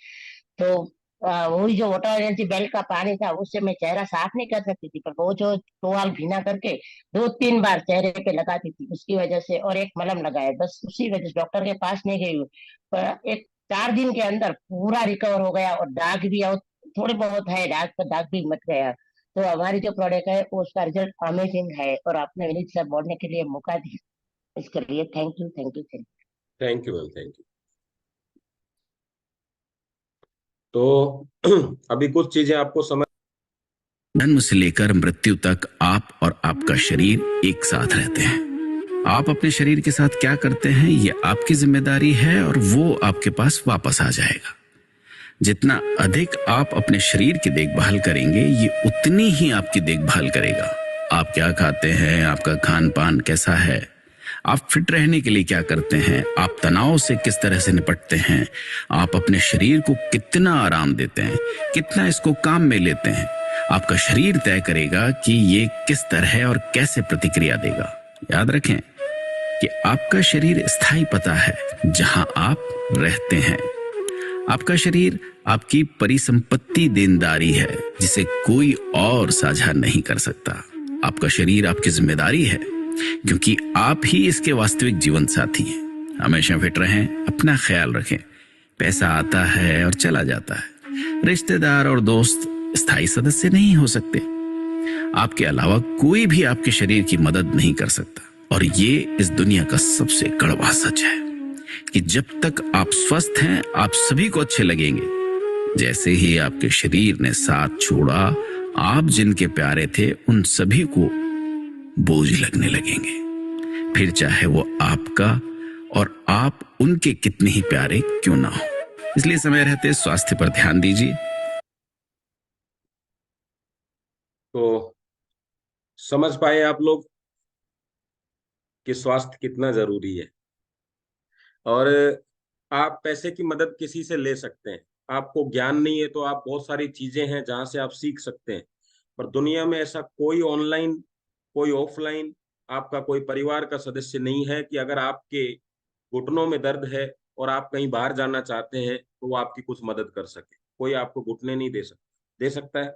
तो वही जो वाटर एनर्जी बेल्ट का पानी था उससे मैं चेहरा साफ नहीं कर सकती थी, पर वो जो टोवाल भीना करके 2-3 बार चेहरे पे लगाती थी उसकी वजह से, और एक मलम लगाया, बस उसी वजह से डॉक्टर के पास नहीं गई हूँ। पर एक 4 दिन के अंदर पूरा रिकवर हो गया और दाग भी और थोड़े बहुत है, दाग पर दाग भी मट गया। तो हमारी जो प्रोडक्ट है उसका रिजल्ट अमेजिंग है और आपने विनीत सर बोलने के लिए मौका दिया, इसके लिए thank you thank you thank you. Thank you ma'am. Thank you. तो अभी कुछ चीजें आपको समझ। जन्म से लेकर मृत्यु तक आप और आपका शरीर एक साथ रहते हैं। आप अपने शरीर के साथ क्या करते हैं ये आपकी जिम्मेदारी है और वो आपके पास वापस आ जाएगा। जितना अधिक आप अपने शरीर की देखभाल करेंगे ये उतनी ही आपकी देखभाल करेगा। आप क्या खाते हैं, आपका खान पान कैसा है, आप फिट रहने के लिए क्या करते हैं, आप तनाव से किस तरह से निपटते हैं, आप अपने शरीर को कितना आराम देते हैं, कितना इसको काम में लेते हैं, आपका शरीर तय करेगा कि ये किस तरह और कैसे प्रतिक्रिया देगा। याद रखें कि आपका शरीर स्थायी पता है जहां आप रहते हैं। आपका शरीर आपकी परिसंपत्ति देनदारी है जिसे कोई और साझा नहीं कर सकता। आपका शरीर आपकी जिम्मेदारी है क्योंकि आप ही इसके वास्तविक जीवन साथी हैं। हमेशा फिट रहें, अपना ख्याल रखें। पैसा आता है और चला जाता है, रिश्तेदार और दोस्त स्थायी सदस्य नहीं हो सकते। आपके अलावा कोई भी आपके शरीर की मदद नहीं कर सकता। और ये इस दुनिया का सबसे कड़वा सच है कि जब तक आप स्वस्थ हैं आप सभी को अच्छे लगेंगे। जैसे ही आपके शरीर ने साथ छोड़ा, आप जिनके प्यारे थे उन सभी को बोझ लगने लगेंगे, फिर चाहे वो आपका और आप उनके कितने ही प्यारे क्यों ना हो। इसलिए समय रहते स्वास्थ्य पर ध्यान दीजिए। तो समझ पाए आप लोग कि स्वास्थ्य कितना जरूरी है। और आप पैसे की मदद किसी से ले सकते हैं। आपको ज्ञान नहीं है तो आप बहुत सारी चीजें हैं जहां से आप सीख सकते हैं, पर दुनिया में ऐसा कोई ऑनलाइन कोई ऑफलाइन आपका कोई परिवार का सदस्य नहीं है कि अगर आपके घुटनों में दर्द है और आप कहीं बाहर जाना चाहते हैं तो वो आपकी कुछ मदद कर सके। कोई आपको घुटने नहीं दे सकता है।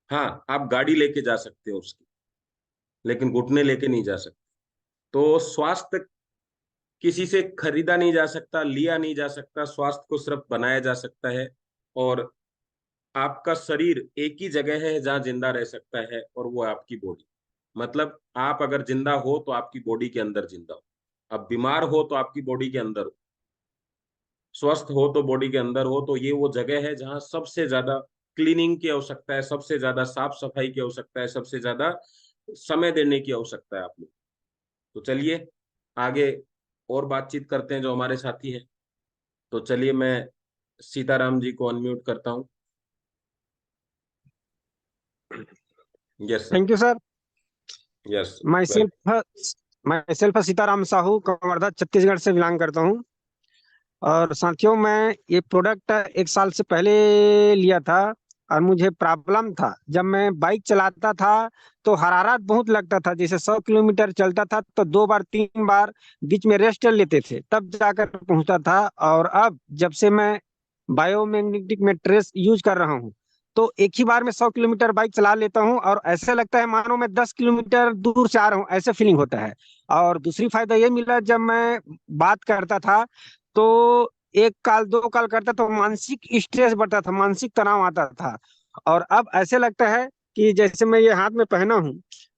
हाँ, आप गाड़ी लेके जा सकते हो उसकी, लेकिन घुटने लेके नहीं जा सकते। तो स्वास्थ्य किसी से खरीदा नहीं जा सकता, लिया नहीं जा सकता। स्वास्थ्य को सिर्फ बनाया जा सकता है। और आपका शरीर एक ही जगह है जहां जिंदा रह सकता है, और वो है आपकी बॉडी। मतलब आप अगर जिंदा हो तो आपकी बॉडी के अंदर जिंदा हो, अब बीमार हो तो आपकी बॉडी के अंदर हो, स्वस्थ हो तो बॉडी के अंदर हो। तो ये वो जगह है जहां सबसे ज्यादा क्लीनिंग की आवश्यकता है, सबसे ज्यादा साफ सफाई की आवश्यकता है, सबसे ज्यादा समय देने की आवश्यकता है आप लोग। तो चलिए आगे और बातचीत करते हैं जो हमारे साथी हैं। तो चलिए मैं सीताराम जी को अनम्यूट करता हूँ। Yes sir. Thank you sir. Yes my welcome. Self Sitaram Sahu Kawardha Chhattisgarh से बिलोंग करता हूँ। और साथियों, मैं ये प्रोडक्ट 1 साल से पहले लिया था और मुझे प्रॉब्लम था। जब मैं बाइक चलाता था तो हरारत बहुत लगता था। जैसे 100 किलोमीटर चलता था तो 2 बार 3 बार बीच में रेस्ट लेते थे तब जाकर पहुंचता था। और अब जब से मैं बायोमैग्नेटिक मैट्रेस यूज कर रहा हूँ तो एक ही बार में 100 किलोमीटर बाइक चला लेता हूँ और ऐसा लगता है मानो मैं 10 किलोमीटर दूर से आ रहा हूँ, ऐसे फीलिंग होता है। और दूसरी फायदा ये मिला, जब मैं बात करता था तो 1 कॉल 2 कॉल करता तो मानसिक स्ट्रेस बढ़ता था, मानसिक तनाव आता था। और अब ऐसे लगता है कि जैसे मैं ये हाथ में पहना हूँ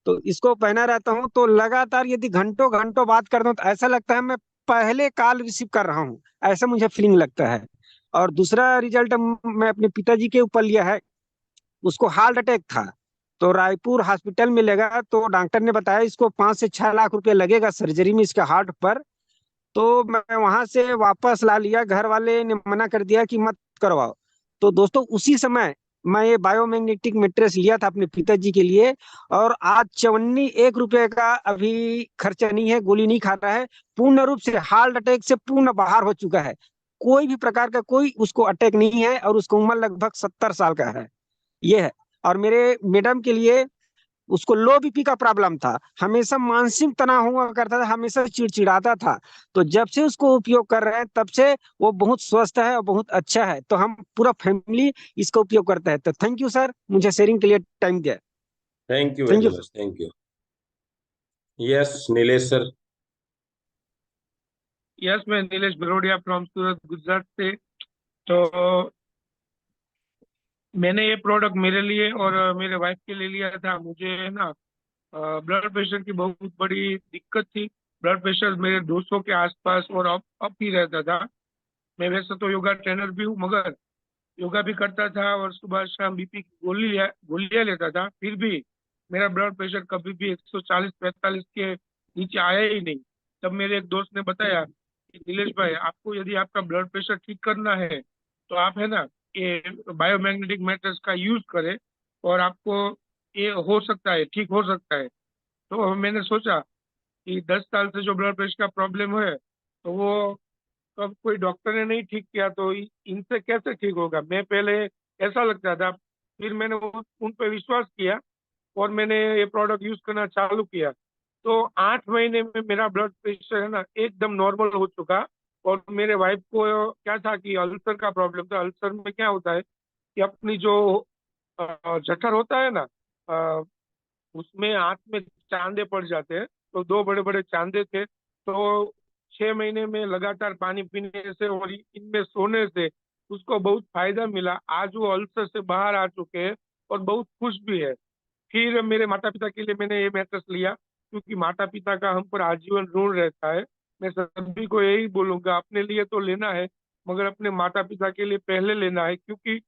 तो इसको पहना रहता हूँ तो लगातार यदि घंटों घंटों बात करता हूँ तो ऐसा लगता है मैं पहले कॉल रिसीव कर रहा हूँ, ऐसा मुझे फीलिंग लगता है। और दूसरा रिजल्ट मैं अपने पिताजी के ऊपर लिया है। उसको हार्ट अटैक था तो रायपुर हॉस्पिटल में लगा तो डॉक्टर ने बताया इसको 5 से 6 लाख रुपए लगेगा सर्जरी में इसके हार्ट पर। तो मैं वहां से वापस ला लिया, घर वाले ने मना कर दिया कि मत करवाओ। तो दोस्तों उसी समय मैं ये बायोमैग्नेटिक मैट्रेस लिया था अपने पिताजी के लिए। और आज 51 रुपए का अभी खर्चा नहीं है, गोली नहीं खा रहा है, पूर्ण रूप से हार्ट अटैक से पूर्ण बाहर हो चुका है। कोई भी प्रकार का कोई उसको अटैक नहीं है और उसकी उम्र लगभग 70 साल का है। ये है। और मेरे मैडम के लिए उसको लो बीपी का प्रॉब्लम था, हमेशा मानसिक तनाव हुआ करता था, हमेशा चिड़चिड़ाता था। तो जब से उसको उपयोग कर रहे हैं तब से वो बहुत स्वस्थ है और बहुत अच्छा है। तो हम पूरा फैमिली इसका उपयोग करता है। तो थैंक यू सर, मुझे शेयरिंग के लिए टाइम दिया। Thank you thank very you. Much. Thank you. Yes Nilesh sir. Yes, मैं नीलेश बरोडिया फ्रॉम सूरत गुजरात से। तो मैंने ये प्रोडक्ट मेरे लिए और मेरे वाइफ के लिए लिया था। मुझे ना ब्लड प्रेशर की बहुत बड़ी दिक्कत थी। ब्लड प्रेशर मेरे 200 के आसपास और अप ही रहता था। मैं वैसे तो योगा ट्रेनर भी हूँ, मगर योगा भी करता था और सुबह शाम बीपी की गोलियां लेता था, फिर भी मेरा ब्लड प्रेशर कभी भी 140-45 के नीचे आया ही नहीं। तब मेरे एक दोस्त ने बताया कि नीलेश भाई, आपको यदि आपका ब्लड प्रेशर ठीक करना है तो आप है ना ये बायोमैग्नेटिक मैट्रेस का यूज करें और आपको ये हो सकता है, ठीक हो सकता है। तो मैंने सोचा कि 10 साल से जो ब्लड प्रेशर का प्रॉब्लम है तो वो कब कोई डॉक्टर ने नहीं ठीक किया तो इनसे कैसे ठीक होगा। मैं पहले ऐसा लगता था, फिर मैंने उन पे विश्वास किया और मैंने ये प्रोडक्ट यूज करना चालू किया। तो 8 महीने में मेरा ब्लड प्रेशर है ना एकदम नॉर्मल हो चुका। और मेरे वाइफ को क्या था कि अल्सर का प्रॉब्लम था। अल्सर में क्या होता है कि अपनी जो जठर होता है ना, उसमें हाथ में चांदे पड़ जाते हैं। तो 2 बड़े बड़े चांदे थे। तो 6 महीने में लगातार पानी पीने से और इनमें सोने से उसको बहुत फायदा मिला। आज वो अल्सर से बाहर आ चुके हैं और बहुत खुश भी है। फिर मेरे माता पिता के लिए मैंने ये मैट्रेस लिया क्योंकि माता पिता का हम पर आजीवन ऋण रहता है। मैं सभी को यही बोलूंगा, अपने लिए तो लेना है मगर अपने माता पिता के लिए पहले लेना है, क्योंकि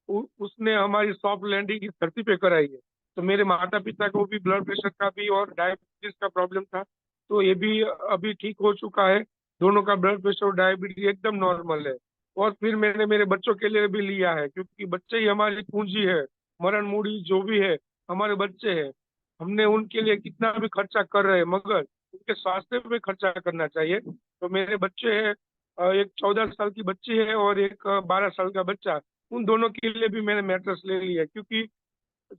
उसने हमारी सॉफ्ट लैंडिंग इस धरती पे कराई है। तो मेरे माता पिता को भी ब्लड प्रेशर का भी और डायबिटीज का प्रॉब्लम था। तो ये भी अभी ठीक हो चुका है। दोनों का ब्लड प्रेशर और डायबिटीज एकदम नॉर्मल है। और फिर मैंने मेरे बच्चों के लिए भी लिया है, क्योंकि बच्चे ही हमारी पूंजी है, मरण मूड़ी जो भी है हमारे बच्चे हैं। हमने उनके लिए कितना भी खर्चा कर रहे हैं, मगर उनके स्वास्थ्य पे खर्चा करना चाहिए। तो मेरे बच्चे हैं, एक 14 साल की बच्ची है और एक 12 साल का बच्चा। उन दोनों के लिए भी मैंने मैट्रेस ले लिया है, क्योंकि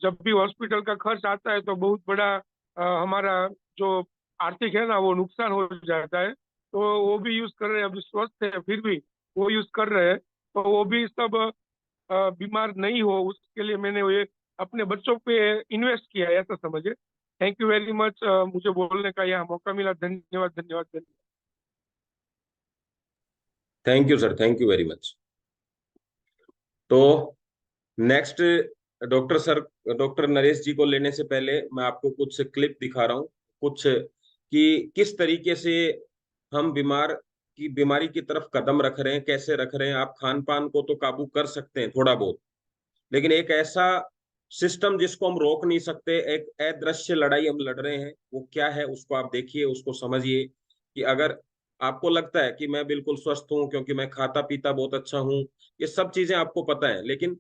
जब भी हॉस्पिटल का खर्च आता है तो बहुत बड़ा हमारा जो आर्थिक है ना वो नुकसान हो जाता है। तो वो भी यूज कर रहे हैं, अभी स्वस्थ है फिर भी वो यूज कर रहे हैं। तो वो भी सब बीमार नहीं हो उसके लिए मैंने ये अपने बच्चों पे इन्वेस्ट किया है, ऐसा समझे। थैंक यू वेरी मच, मुझे बोलने का यह मौका मिला। धन्यवाद धन्यवाद धन्यवाद। Thank you sir, thank you very much. तो next doctor sir, doctor Naresh ji को लेने से पहले मैं आपको कुछ क्लिप दिखा रहा हूँ, कुछ कि किस तरीके से हम बीमारी की तरफ कदम रख रहे हैं, कैसे रख रहे हैं। आप खान पान को तो काबू कर सकते हैं थोड़ा बहुत, लेकिन एक ऐसा सिस्टम जिसको हम रोक नहीं सकते, एक अदृश्य लड़ाई हम लड़ रहे हैं, वो क्या है उसको आप देखिए, उसको समझिए। कि अगर आपको लगता है कि मैं बिल्कुल स्वस्थ हूं क्योंकि मैं खाता पीता बहुत अच्छा हूं, ये सब चीजें आपको पता है, लेकिन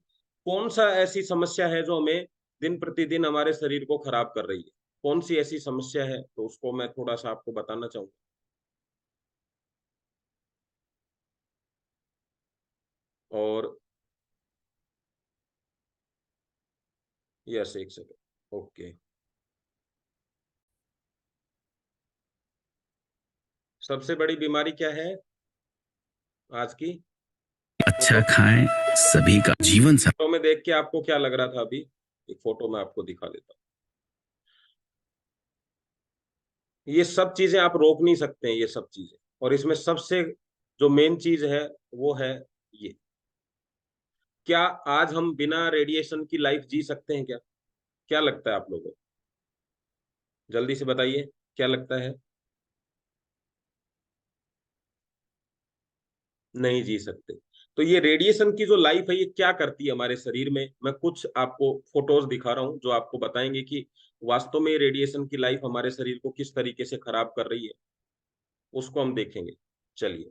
कौन सा ऐसी समस्या है जो हमें दिन प्रतिदिन हमारे शरीर को खराब कर रही है, कौन सी ऐसी समस्या है, तो उसको मैं थोड़ा सा आपको बताना चाहूंगा। और यस, एक सेकंड, ओके। सबसे बड़ी बीमारी क्या है आज की? अच्छा खाएं, सभी का जीवन फोटो में देख के आपको क्या लग रहा था? अभी एक फोटो में आपको दिखा देता हूँ। ये सब चीजें आप रोक नहीं सकते हैं, ये सब चीजें। और इसमें सबसे जो मेन चीज है वो है ये, क्या आज हम बिना रेडिएशन की लाइफ जी सकते हैं क्या? क्या लगता है आप लोगों को? जल्दी से बताइए, क्या लगता है? नहीं जी सकते। तो ये रेडिएशन की जो लाइफ है ये क्या करती है हमारे शरीर में, मैं कुछ आपको फोटोज दिखा रहा हूं जो आपको बताएंगे कि वास्तव में रेडिएशन की लाइफ हमारे शरीर को किस तरीके से खराब कर रही है, उसको हम देखेंगे। चलिए।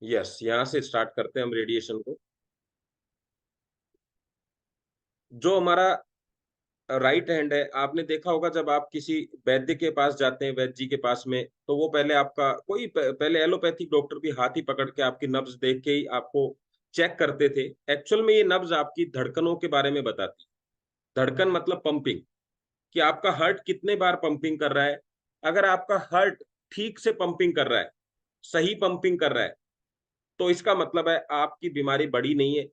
यस, यहां से स्टार्ट करते हैं हम रेडिएशन को। जो हमारा राइट हैंड है, आपने देखा होगा जब आप किसी वैद्य के पास जाते हैं, वैद्य जी के पास में, तो वो पहले आपका कोई पहले एलोपैथिक डॉक्टर भी हाथ ही पकड़ के आपकी नब्ज देख के ही आपको चेक करते थे। एक्चुअल में ये नब्ज आपकी धड़कनों के बारे में बताती है। धड़कन मतलब पंपिंग, कि आपका हार्ट कितने बार पंपिंग कर रहा है। अगर आपका हार्ट ठीक से पंपिंग कर रहा है, सही पंपिंग कर रहा है, तो इसका मतलब है आपकी बीमारी बड़ी नहीं है,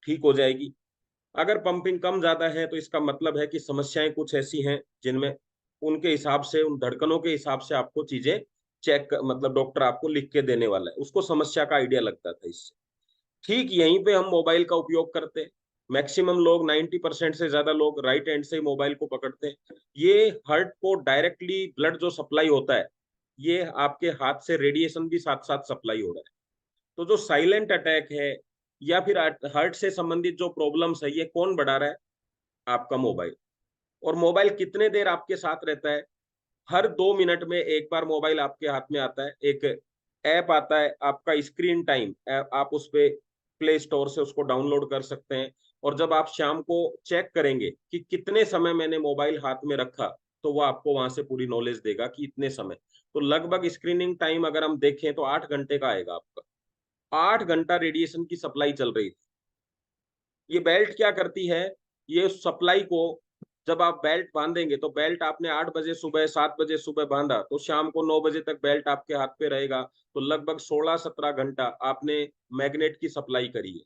ठीक हो जाएगी। अगर पंपिंग कम ज्यादा है तो इसका मतलब है कि समस्याएं कुछ ऐसी हैं जिनमें उनके हिसाब से, उन धड़कनों के हिसाब से आपको चीजें चेक, मतलब डॉक्टर आपको लिख के देने वाला है, उसको समस्या का आइडिया लगता था इससे। ठीक यहीं पे हम मोबाइल का उपयोग करते हैं। मैक्सिमम लोग 90% से ज्यादा लोग राइट हैंड से ही मोबाइल को पकड़ते हैं। ये हार्ट को डायरेक्टली ब्लड जो सप्लाई होता है, ये आपके हाथ से रेडिएशन भी साथ साथ सप्लाई हो रहा है। तो जो साइलेंट अटैक है या फिर हार्ट से संबंधित जो प्रॉब्लम्स है, ये कौन बढ़ा रहा है? आपका मोबाइल। और मोबाइल कितने देर आपके साथ रहता है? हर 2 मिनट में एक बार मोबाइल आपके हाथ में आता है। एक ऐप आता है आपका स्क्रीन टाइम, आप उस पे प्ले स्टोर से उसको डाउनलोड कर सकते हैं। और जब आप शाम को चेक करेंगे कि कितने समय मैंने मोबाइल हाथ में रखा, तो वो आपको वहां से पूरी नॉलेज देगा कि इतने समय। तो लगभग स्क्रीनिंग टाइम अगर हम देखें तो 8 घंटे का आएगा आपका। 8 घंटा रेडिएशन की सप्लाई चल रही थी। ये बेल्ट क्या करती है? ये सप्लाई को, जब आप बेल्ट बांधेंगे तो बेल्ट आपने 8 बजे सुबह, 7 बजे सुबह बांधा, तो शाम को 9 बजे तक बेल्ट आपके हाथ पे रहेगा। तो लगभग 16-17 घंटा आपने मैग्नेट की सप्लाई करी है।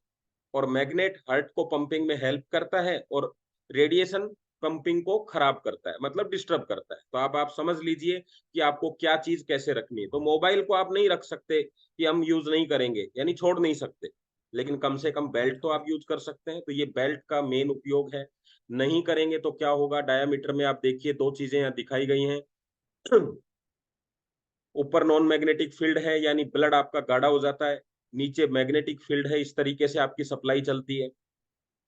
और मैग्नेट हार्ट को पंपिंग में हेल्प करता है और रेडिएशन पंपिंग को खराब करता है, मतलब डिस्टर्ब करता है। तो आप समझ लीजिए कि आपको क्या चीज कैसे रखनी है। तो मोबाइल को आप नहीं रख सकते कि हम यूज नहीं करेंगे, यानी छोड़ नहीं सकते, लेकिन कम से कम बेल्ट तो आप यूज कर सकते हैं। तो ये बेल्ट का मेन उपयोग है। नहीं करेंगे तो क्या होगा? डायामीटर में आप देखिए 2 चीजें यहाँ दिखाई गई हैं। ऊपर नॉन मैग्नेटिक फील्ड है, यानी ब्लड आपका गाढ़ा हो जाता है। नीचे मैग्नेटिक फील्ड है, इस तरीके से आपकी सप्लाई चलती है।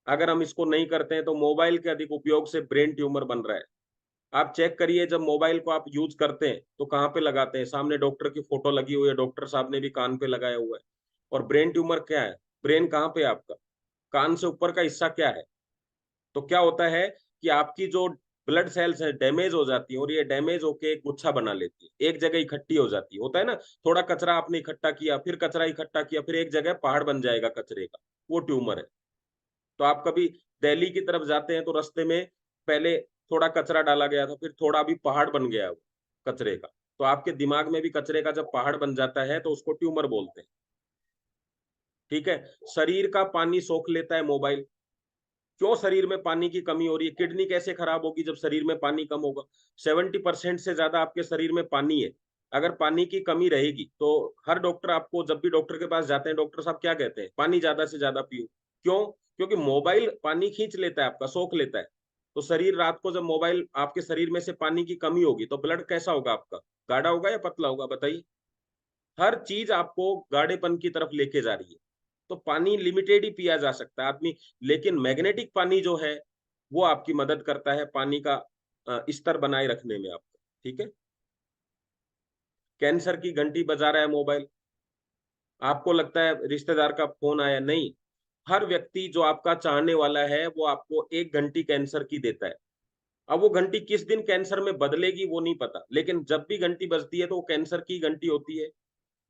अगर हम इसको नहीं करते हैं तो मोबाइल के अधिक उपयोग से ब्रेन ट्यूमर बन रहा है। आप चेक करिए, जब मोबाइल को आप यूज करते हैं तो कहाँ पे लगाते हैं? सामने डॉक्टर की फोटो लगी हुई है, डॉक्टर साहब ने भी कान पे लगाया हुआ है। और ब्रेन ट्यूमर क्या है? ब्रेन कहाँ पे है आपका? कान से ऊपर का हिस्सा क्या है? तो क्या होता है कि आपकी जो ब्लड सेल्स है डैमेज हो जाती है, और ये डैमेज होके एक गुच्छा बना लेती है, एक जगह इकट्ठी हो जाती है। होता है ना, थोड़ा कचरा आपने इकट्ठा किया, फिर कचरा इकट्ठा किया, फिर एक जगह पहाड़ बन जाएगा कचरे का, वो ट्यूमर है। तो आप कभी दिल्ली की तरफ जाते हैं तो रास्ते में पहले थोड़ा कचरा डाला गया था, फिर थोड़ा अभी पहाड़ बन गया है वो कचरे का। तो आपके दिमाग में भी कचरे का जब पहाड़ बन जाता है तो उसको ट्यूमर बोलते हैं। ठीक है। शरीर का पानी सोख लेता है मोबाइल। क्यों शरीर में पानी की कमी हो रही है? किडनी कैसे खराब होगी जब शरीर में पानी कम होगा? 70% से ज्यादा आपके शरीर में पानी है। अगर पानी की कमी रहेगी तो हर डॉक्टर आपको, जब भी डॉक्टर के पास जाते हैं, डॉक्टर साहब क्या कहते हैं? पानी ज्यादा से ज्यादा पियो। क्यों? क्योंकि मोबाइल पानी खींच लेता है आपका, सोख लेता है। तो शरीर रात को जब मोबाइल, आपके शरीर में से पानी की कमी होगी तो ब्लड कैसा होगा आपका? गाढ़ा होगा या पतला होगा? बताइए। हर चीज आपको गाढ़ेपन की तरफ लेके जा रही है। तो पानी लिमिटेड ही पिया जा सकता है आदमी, लेकिन मैग्नेटिक पानी जो है वो आपकी मदद करता है पानी का स्तर बनाए रखने में आपका। ठीक है। कैंसर की घंटी बजा रहा है मोबाइल, आपको लगता है रिश्तेदार का फोन आया? नहीं। हर व्यक्ति जो आपका चाहने वाला है वो आपको एक घंटी कैंसर की देता है। अब वो घंटी किस दिन कैंसर में बदलेगी वो नहीं पता, लेकिन जब भी घंटी बजती है तो वो कैंसर की घंटी होती है।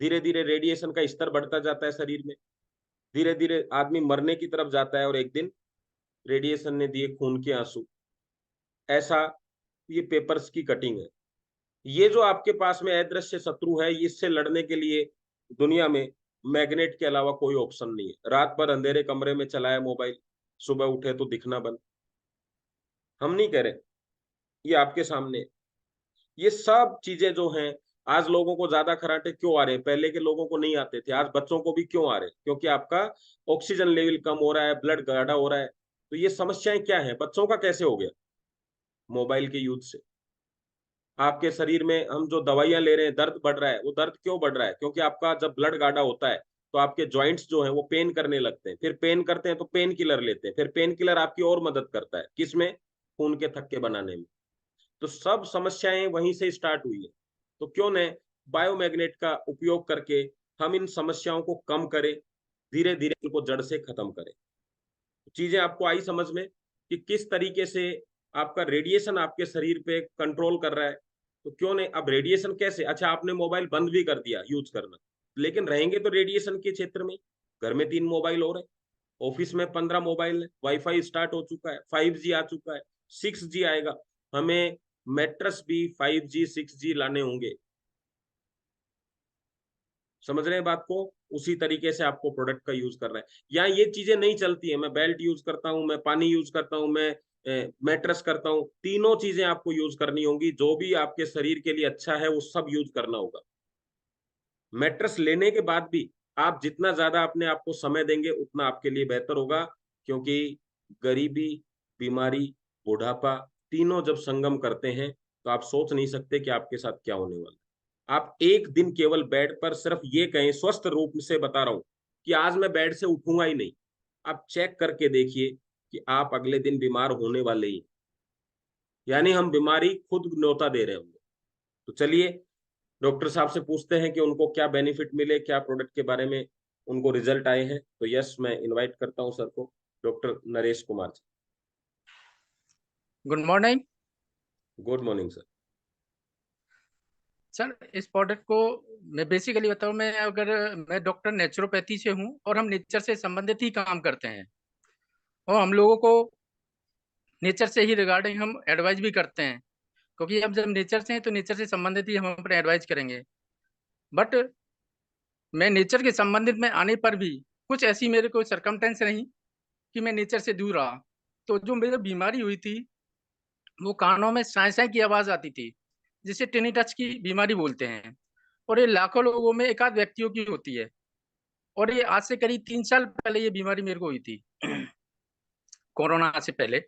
धीरे धीरे रेडिएशन का स्तर बढ़ता जाता है शरीर में, धीरे धीरे आदमी मरने की तरफ जाता है, और एक दिन रेडिएशन ने दिए खून के आंसू। ऐसा ये पेपर्स की कटिंग है। ये जो आपके पास में अदृश्य शत्रु है, इससे लड़ने के लिए दुनिया में मैग्नेट के अलावा कोई ऑप्शन नहीं है। रात भर अंधेरे कमरे में चलाया मोबाइल, सुबह उठे तो दिखना बंद। हम नहीं कह रहे, ये आपके सामने है। ये सब चीजें जो हैं, आज लोगों को ज्यादा खर्राटे क्यों आ रहे हैं? पहले के लोगों को नहीं आते थे। आज बच्चों को भी क्यों आ रहे हैं? क्योंकि आपका ऑक्सीजन लेवल कम हो रहा है, ब्लड गाढ़ा हो रहा है। तो ये समस्याएं क्या है? बच्चों का कैसे हो गया? मोबाइल के यूज से। आपके शरीर में हम जो दवाइयां ले रहे हैं, दर्द बढ़ रहा है। वो दर्द क्यों बढ़ रहा है? क्योंकि आपका जब ब्लड गाढ़ा होता है तो आपके जॉइंट्स जो हैं वो पेन करने लगते हैं, फिर पेन करते हैं तो पेन किलर लेते हैं, फिर पेन किलर आपकी और मदद करता है किसमें? खून के थक्के बनाने में। तो सब समस्याएं वहीं से स्टार्ट हुई है। तो क्यों न बायोमैग्नेट का उपयोग करके हम इन समस्याओं को कम करें, धीरे धीरे इनको जड़ से खत्म करें। चीजें आपको आई समझ में कि किस तरीके से आपका रेडिएशन आपके शरीर पे कंट्रोल कर रहा है? तो क्यों नहीं? अब रेडिएशन कैसे? अच्छा, आपने मोबाइल बंद भी कर दिया यूज करना, लेकिन रहेंगे तो रेडिएशन के क्षेत्र में। घर में 3 मोबाइल और है, ऑफिस में 15 मोबाइल है, वाईफाई स्टार्ट हो चुका है, 5G आ चुका है, 6G आएगा। हमें मैट्रेस भी 5G 6G लाने होंगे। समझ रहे हैं बात को? उसी तरीके से आपको प्रोडक्ट का यूज करना है। यहाँ ये चीजें नहीं चलती है, मैं बेल्ट यूज करता हूँ, मैं पानी यूज करता हूँ, मैं मैट्रेस करता हूँ। तीनों चीजें आपको यूज करनी होंगी। जो भी आपके शरीर के लिए अच्छा है वो सब यूज करना होगा। मैट्रेस लेने के बाद भी आप जितना ज्यादा अपने आप को समय देंगे उतना आपके लिए बेहतर होगा, क्योंकि गरीबी, बीमारी, बुढ़ापा तीनों जब संगम करते हैं तो आप सोच नहीं सकते कि आपके साथ क्या होने वाला है। आप एक दिन केवल बेड पर सिर्फ ये कहें, स्वस्थ रूप से बता रहा हूं, कि आज मैं बेड से उठूंगा ही नहीं, आप चेक करके देखिए कि आप अगले दिन बीमार होने वाले ही। यानी हम बीमारी खुद न्योता दे रहे होंगे। तो चलिए डॉक्टर साहब से पूछते हैं कि उनको क्या बेनिफिट मिले, क्या प्रोडक्ट के बारे में उनको रिजल्ट आए हैं। तो यस, मैं इनवाइट करता हूं सर को, doctor Naresh Kumar ji. Good morning. Good morning sir. Sir, इस प्रोडक्ट को मैं बेसिकली बताऊं, मैं डॉक्टर नेचुरोपैथी से हूं और हम नेचर से संबंधित ही काम करते हैं, और हम लोगों को नेचर से ही रिगार्डिंग हम एडवाइस भी करते हैं, क्योंकि हम जब नेचर से हैं तो नेचर से संबंधित ही हम अपने एडवाइस करेंगे। बट मैं नेचर के संबंधित में आने पर भी कुछ ऐसी मेरे को सरकमटेंस रही कि मैं नेचर से दूर रहा। तो जो मेरी बीमारी हुई थी वो कानों में साए साए की आवाज आती थी, जिसे टिनिटस की बीमारी बोलते हैं, और ये लाखों लोगों में एकाध व्यक्तियों की होती है। और ये आज से करीब 3 साल पहले ये बीमारी मेरे को हुई थी कोरोना से पहले।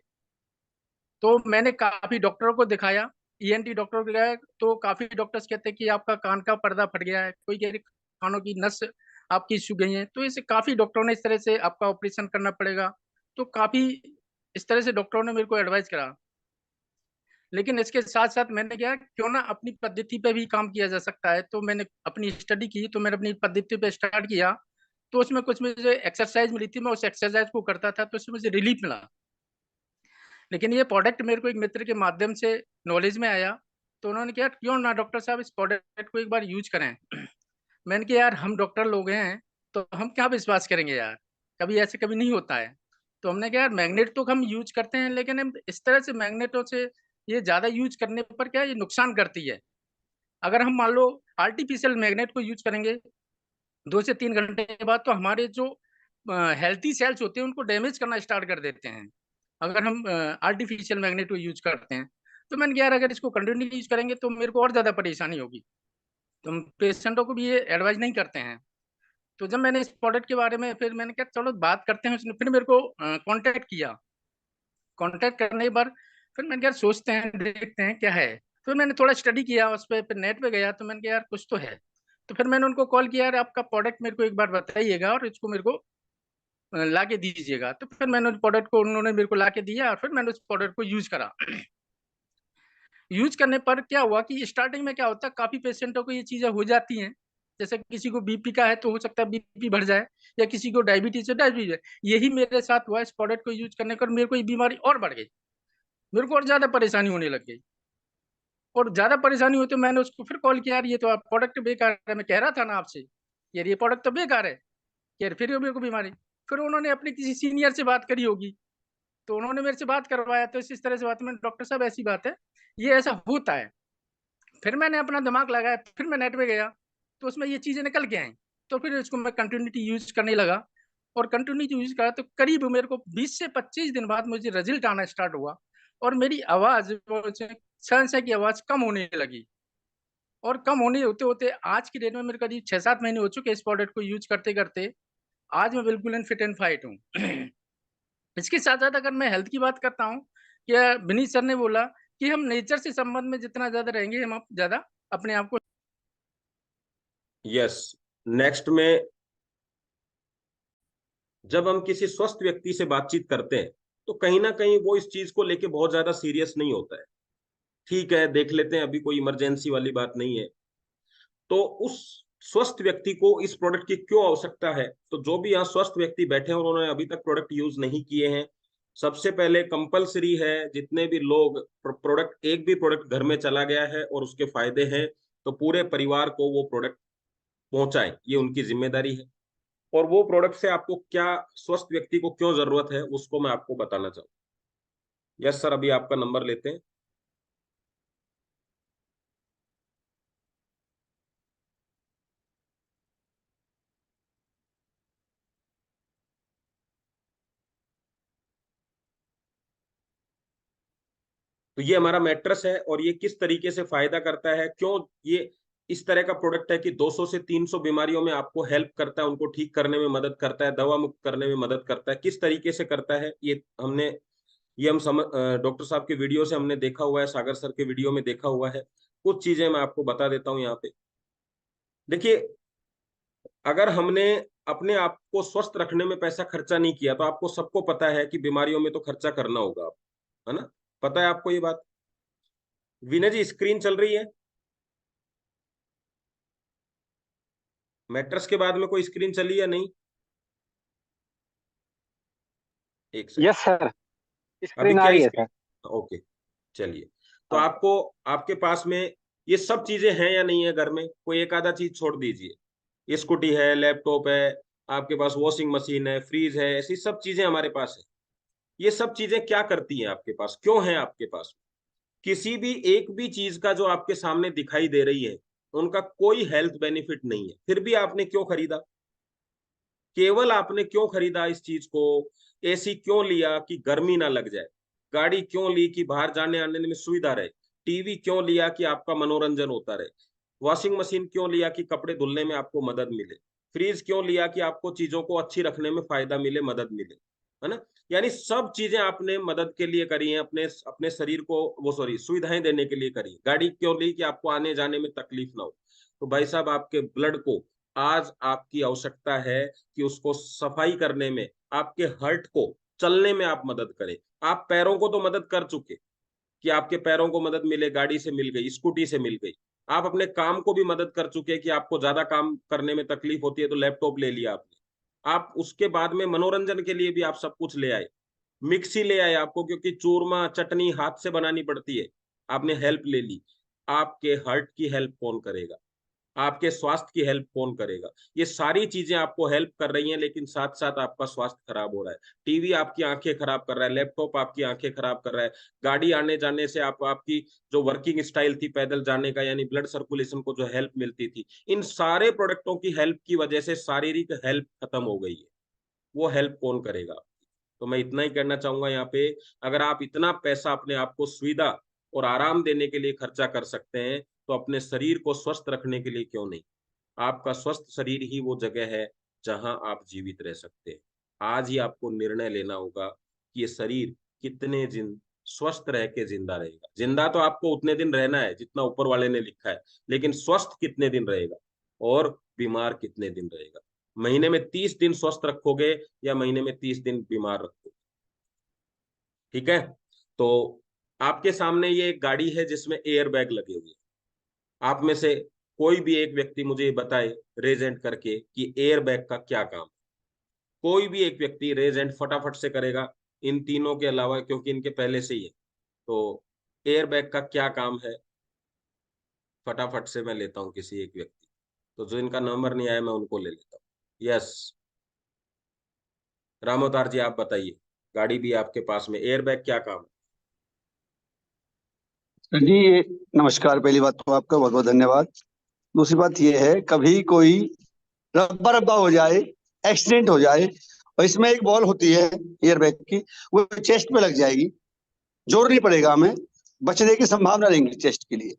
तो मैंने काफी डॉक्टरों को दिखाया, ईएनटी डॉक्टर को दिखाया, तो काफी डॉक्टर्स कहते हैं कि आपका कान का पर्दा फट गया है, कोई कह रहे कानों की नस आपकी इश्यू गई हैं, तो इसे काफी डॉक्टरों ने इस तरह से आपका ऑपरेशन करना पड़ेगा, तो काफी इस तरह से डॉक्टरों ने मेरे को एडवाइस करा। लेकिन इसके साथ साथ मैंने क्या क्यों ना अपनी पद्धति पे भी काम किया जा सकता है, तो मैंने अपनी स्टडी की, तो मैंने अपनी पद्धति पे स्टार्ट किया। तो उसमें कुछ मुझे एक्सरसाइज मिली थी, मैं उस एक्सरसाइज को करता था, तो उसमें मुझे रिलीफ मिला। लेकिन ये प्रोडक्ट मेरे को एक मित्र के माध्यम से नॉलेज में आया, तो उन्होंने कहा क्यों ना डॉक्टर साहब इस प्रोडक्ट को एक बार यूज करें। मैंने कहा यार हम डॉक्टर लोग हैं, तो हम क्या विश्वास करेंगे यार, कभी ऐसे कभी नहीं होता है। तो हमने कहा यार मैग्नेट तो हम यूज करते हैं, लेकिन हम इस तरह से मैग्नेटों से ये ज्यादा यूज करने पर क्या ये नुकसान करती है। अगर हम मान लो आर्टिफिशियल मैग्नेट को यूज करेंगे 2 से 3 घंटे के बाद, तो हमारे जो हेल्थी सेल्स होते हैं उनको डैमेज करना स्टार्ट कर देते हैं, अगर हम आर्टिफिशियल मैग्नेट को यूज करते हैं। तो मैंने कहा यार अगर इसको कंटिन्यू यूज करेंगे तो मेरे को और ज्यादा परेशानी होगी, तो हम पेशेंटों को भी ये एडवाइस नहीं करते हैं। तो जब मैंने इस प्रोडक्ट के बारे में फिर मैंने कहा चलो बात करते हैं, उसने फिर मेरे को कांटेक्ट किया। कांटेक्ट करने के बाद फिर मैंने कहा सोचते हैं देखते हैं क्या है। फिर मैंने थोड़ा स्टडी किया उस पर, फिर नेट पे गया, तो मैंने कहा यार कुछ तो है। तो फिर मैंने उनको कॉल किया, यार आपका प्रोडक्ट मेरे को एक बार बताइएगा और इसको मेरे को ला के दीजिएगा। तो फिर मैंने उस प्रोडक्ट को उन्होंने मेरे को ला के दिया, और फिर मैंने उस प्रोडक्ट को यूज करा। यूज करने पर क्या हुआ कि स्टार्टिंग में क्या होता है, काफी पेशेंटों को ये चीजें हो जाती हैं। जैसे किसी को बीपी का है तो हो सकता है बीपी बढ़ जाए, या किसी को डायबिटीज है डायबिटीज है। यही मेरे साथ हुआ, इस प्रोडक्ट को यूज करने पर मेरे को ये बीमारी और बढ़ गई, मेरे को और ज्यादा परेशानी होने लग गई। और ज्यादा परेशानी हुई तो मैंने उसको फिर कॉल किया, यार ये तो आप प्रोडक्ट बेकार है, मैं कह रहा था ना आपसे यार ये प्रोडक्ट तो बेकार है, यार फिर मेरे को बीमारी। फिर उन्होंने अपने किसी सीनियर से बात करी होगी, तो उन्होंने मेरे से बात करवाया, तो इस तरह से बात, मैंने डॉक्टर साहब ऐसी बात है, ये ऐसा होता है। फिर मैंने अपना दिमाग लगाया, फिर मैं नेट पे गया, तो उसमें ये चीजें निकल के आई। तो फिर इसको मैं कंटिन्यूटी यूज करने लगा, और कंटिन्यूटी यूज करा तो करीब मेरे को 20 से 25 दिन बाद मुझे रिजल्ट आना स्टार्ट हुआ, और मेरी आवाज सहनसा की आवाज कम होने लगी। और कम होने होते होते आज की डेट में मेरे करीब 6-7 महीने हो चुके इस प्रोडक्ट को यूज करते करते। आज मैं बिल्कुल फिट एंड फाइट हूँ। इसके साथ साथ अगर मैं हेल्थ की बात करता हूँ, क्या विनीत सर ने बोला कि हम नेचर से संबंध में जितना ज्यादा रहेंगे हम ज्यादा अपने आप को। यस, नेक्स्ट में जब हम किसी स्वस्थ व्यक्ति से बातचीत करते हैं तो कहीं ना कहीं वो इस चीज को लेके बहुत ज्यादा सीरियस नहीं होता है। ठीक है, देख लेते हैं, अभी कोई इमरजेंसी वाली बात नहीं है। तो उस स्वस्थ व्यक्ति को इस प्रोडक्ट की क्यों आवश्यकता है? तो जो भी यहाँ स्वस्थ व्यक्ति बैठे हैं और उन्होंने अभी तक प्रोडक्ट यूज नहीं किए हैं, सबसे पहले कंपलसरी है, जितने भी लोग प्रोडक्ट, एक भी प्रोडक्ट घर में चला गया है और उसके फायदे हैं, तो पूरे परिवार को वो प्रोडक्ट पहुंचाएं, ये उनकी जिम्मेदारी है। और वो प्रोडक्ट से आपको क्या, स्वस्थ व्यक्ति को क्यों जरूरत है, उसको मैं आपको बताना चाहूँ। यस सर, अभी आपका नंबर लेते हैं। तो ये हमारा मैट्रेस है, और ये किस तरीके से फायदा करता है, क्यों ये इस तरह का प्रोडक्ट है कि 200 से 300 बीमारियों में आपको हेल्प करता है, उनको ठीक करने में मदद करता है, दवा मुक्त करने में मदद करता है। किस तरीके से करता है ये हम डॉक्टर साहब के वीडियो से हमने देखा हुआ है, सागर सर के वीडियो में देखा हुआ है। कुछ चीजें मैं आपको बता देता हूँ यहाँ पे। देखिए, अगर हमने अपने आप को स्वस्थ रखने में पैसा खर्चा नहीं किया, तो आपको सबको पता है कि बीमारियों में तो खर्चा करना होगा, है ना? पता है आपको ये बात? विनय जी, स्क्रीन चल रही है? मैट्रेस के बाद में कोई स्क्रीन चली या नहीं? एक सेकंड। यस सर, अभी स्क्रीन आ क्या रही है सर। ओके, चलिए। तो आपको, आपके पास में ये सब चीजें हैं या नहीं है घर में? कोई एक आधा चीज छोड़ दीजिए। स्कूटी है, लैपटॉप है, आपके पास वॉशिंग मशीन है, फ्रीज है, ऐसी सब चीजें हमारे पास है। ये सब चीजें क्या करती हैं आपके पास, क्यों है आपके पास? किसी भी एक भी चीज का जो आपके सामने दिखाई दे रही है, उनका कोई हेल्थ बेनिफिट नहीं है, फिर भी आपने क्यों खरीदा? केवल आपने क्यों खरीदा इस चीज को? एसी क्यों लिया कि गर्मी ना लग जाए? गाड़ी क्यों ली कि बाहर जाने आने में सुविधा रहे? टीवी क्यों लिया कि आपका मनोरंजन होता रहे? वॉशिंग मशीन क्यों लिया कि कपड़े धुलने में आपको मदद मिले? फ्रीज क्यों लिया कि आपको चीजों को अच्छी रखने में फायदा मिले, मदद मिले, है ना? यानी सब चीजें आपने मदद के लिए करी हैं, अपने अपने शरीर को सुविधाएं देने के लिए करी। गाड़ी क्यों ली कि आपको आने जाने में तकलीफ ना हो। तो भाई साहब, आपके ब्लड को आज आपकी आवश्यकता है कि उसको सफाई करने में, आपके हर्ट को चलने में आप मदद करें। आप पैरों को तो मदद कर चुके कि आपके पैरों को मदद मिले, गाड़ी से मिल गई, स्कूटी से मिल गई। आप अपने काम को भी मदद कर चुके कि आपको ज्यादा काम करने में तकलीफ होती है तो लैपटॉप ले लिया आपने। आप उसके बाद में मनोरंजन के लिए भी आप सब कुछ ले आए। मिक्सी ले आए आपको, क्योंकि चूरमा चटनी हाथ से बनानी पड़ती है, आपने हेल्प ले ली। आपके हर्ट की हेल्प कौन करेगा? आपके स्वास्थ्य की हेल्प कौन करेगा? ये सारी चीजें आपको हेल्प कर रही हैं, लेकिन साथ साथ आपका स्वास्थ्य खराब हो रहा है। टीवी आपकी आंखें खराब कर रहा है, लैपटॉप आपकी आंखें खराब कर रहा है, गाड़ी आने जाने से आपकी जो वर्किंग स्टाइल थी पैदल जाने का, यानी ब्लड सर्कुलेशन को जो हेल्प मिलती थी, इन सारे प्रोडक्टों की हेल्प की वजह से शारीरिक हेल्प खत्म हो गई है। वो हेल्प कौन करेगा? तो मैं इतना ही कहना चाहूंगा यहाँ पे, अगर आप इतना पैसा अपने आप को सुविधा और आराम देने के लिए खर्चा कर सकते हैं, तो अपने शरीर को स्वस्थ रखने के लिए क्यों नहीं? आपका स्वस्थ शरीर ही वो जगह है जहां आप जीवित रह सकते हैं। आज ही आपको निर्णय लेना होगा कि ये शरीर कितने दिन स्वस्थ रह के जिंदा रहेगा। जिंदा तो आपको उतने दिन रहना है जितना ऊपर वाले ने लिखा है, लेकिन स्वस्थ कितने दिन रहेगा और बीमार कितने दिन रहेगा? महीने में 30 दिन स्वस्थ रखोगे या महीने में 30 दिन बीमार रखोगे? ठीक है। तो आपके सामने ये एक गाड़ी है जिसमें एयर बैग लगे हुए हैं। आप में से कोई भी एक व्यक्ति मुझे ये बताए रेज हैंड करके कि एयर बैग का क्या काम है। कोई भी एक व्यक्ति रेज हैंड फटाफट से करेगा, इन तीनों के अलावा, क्योंकि इनके पहले से ही है। तो एयर बैग का क्या काम है? फटाफट से मैं लेता हूँ किसी एक व्यक्ति, तो जो इनका नंबर नहीं आया मैं उनको ले लेता हूँ। यस, रामोतार जी आप बताइए, गाड़ी भी आपके पास में, एयर बैग क्या काम है? जी नमस्कार। पहली बात तो आपका बहुत बहुत धन्यवाद। दूसरी बात ये है, कभी कोई रब्बा रब्बा हो जाए, एक्सीडेंट हो जाए, और इसमें एक बॉल होती है एयर बैग की, वो चेस्ट पे लग जाएगी, जोर नहीं पड़ेगा, हमें बचने की संभावना रहेगी चेस्ट के लिए।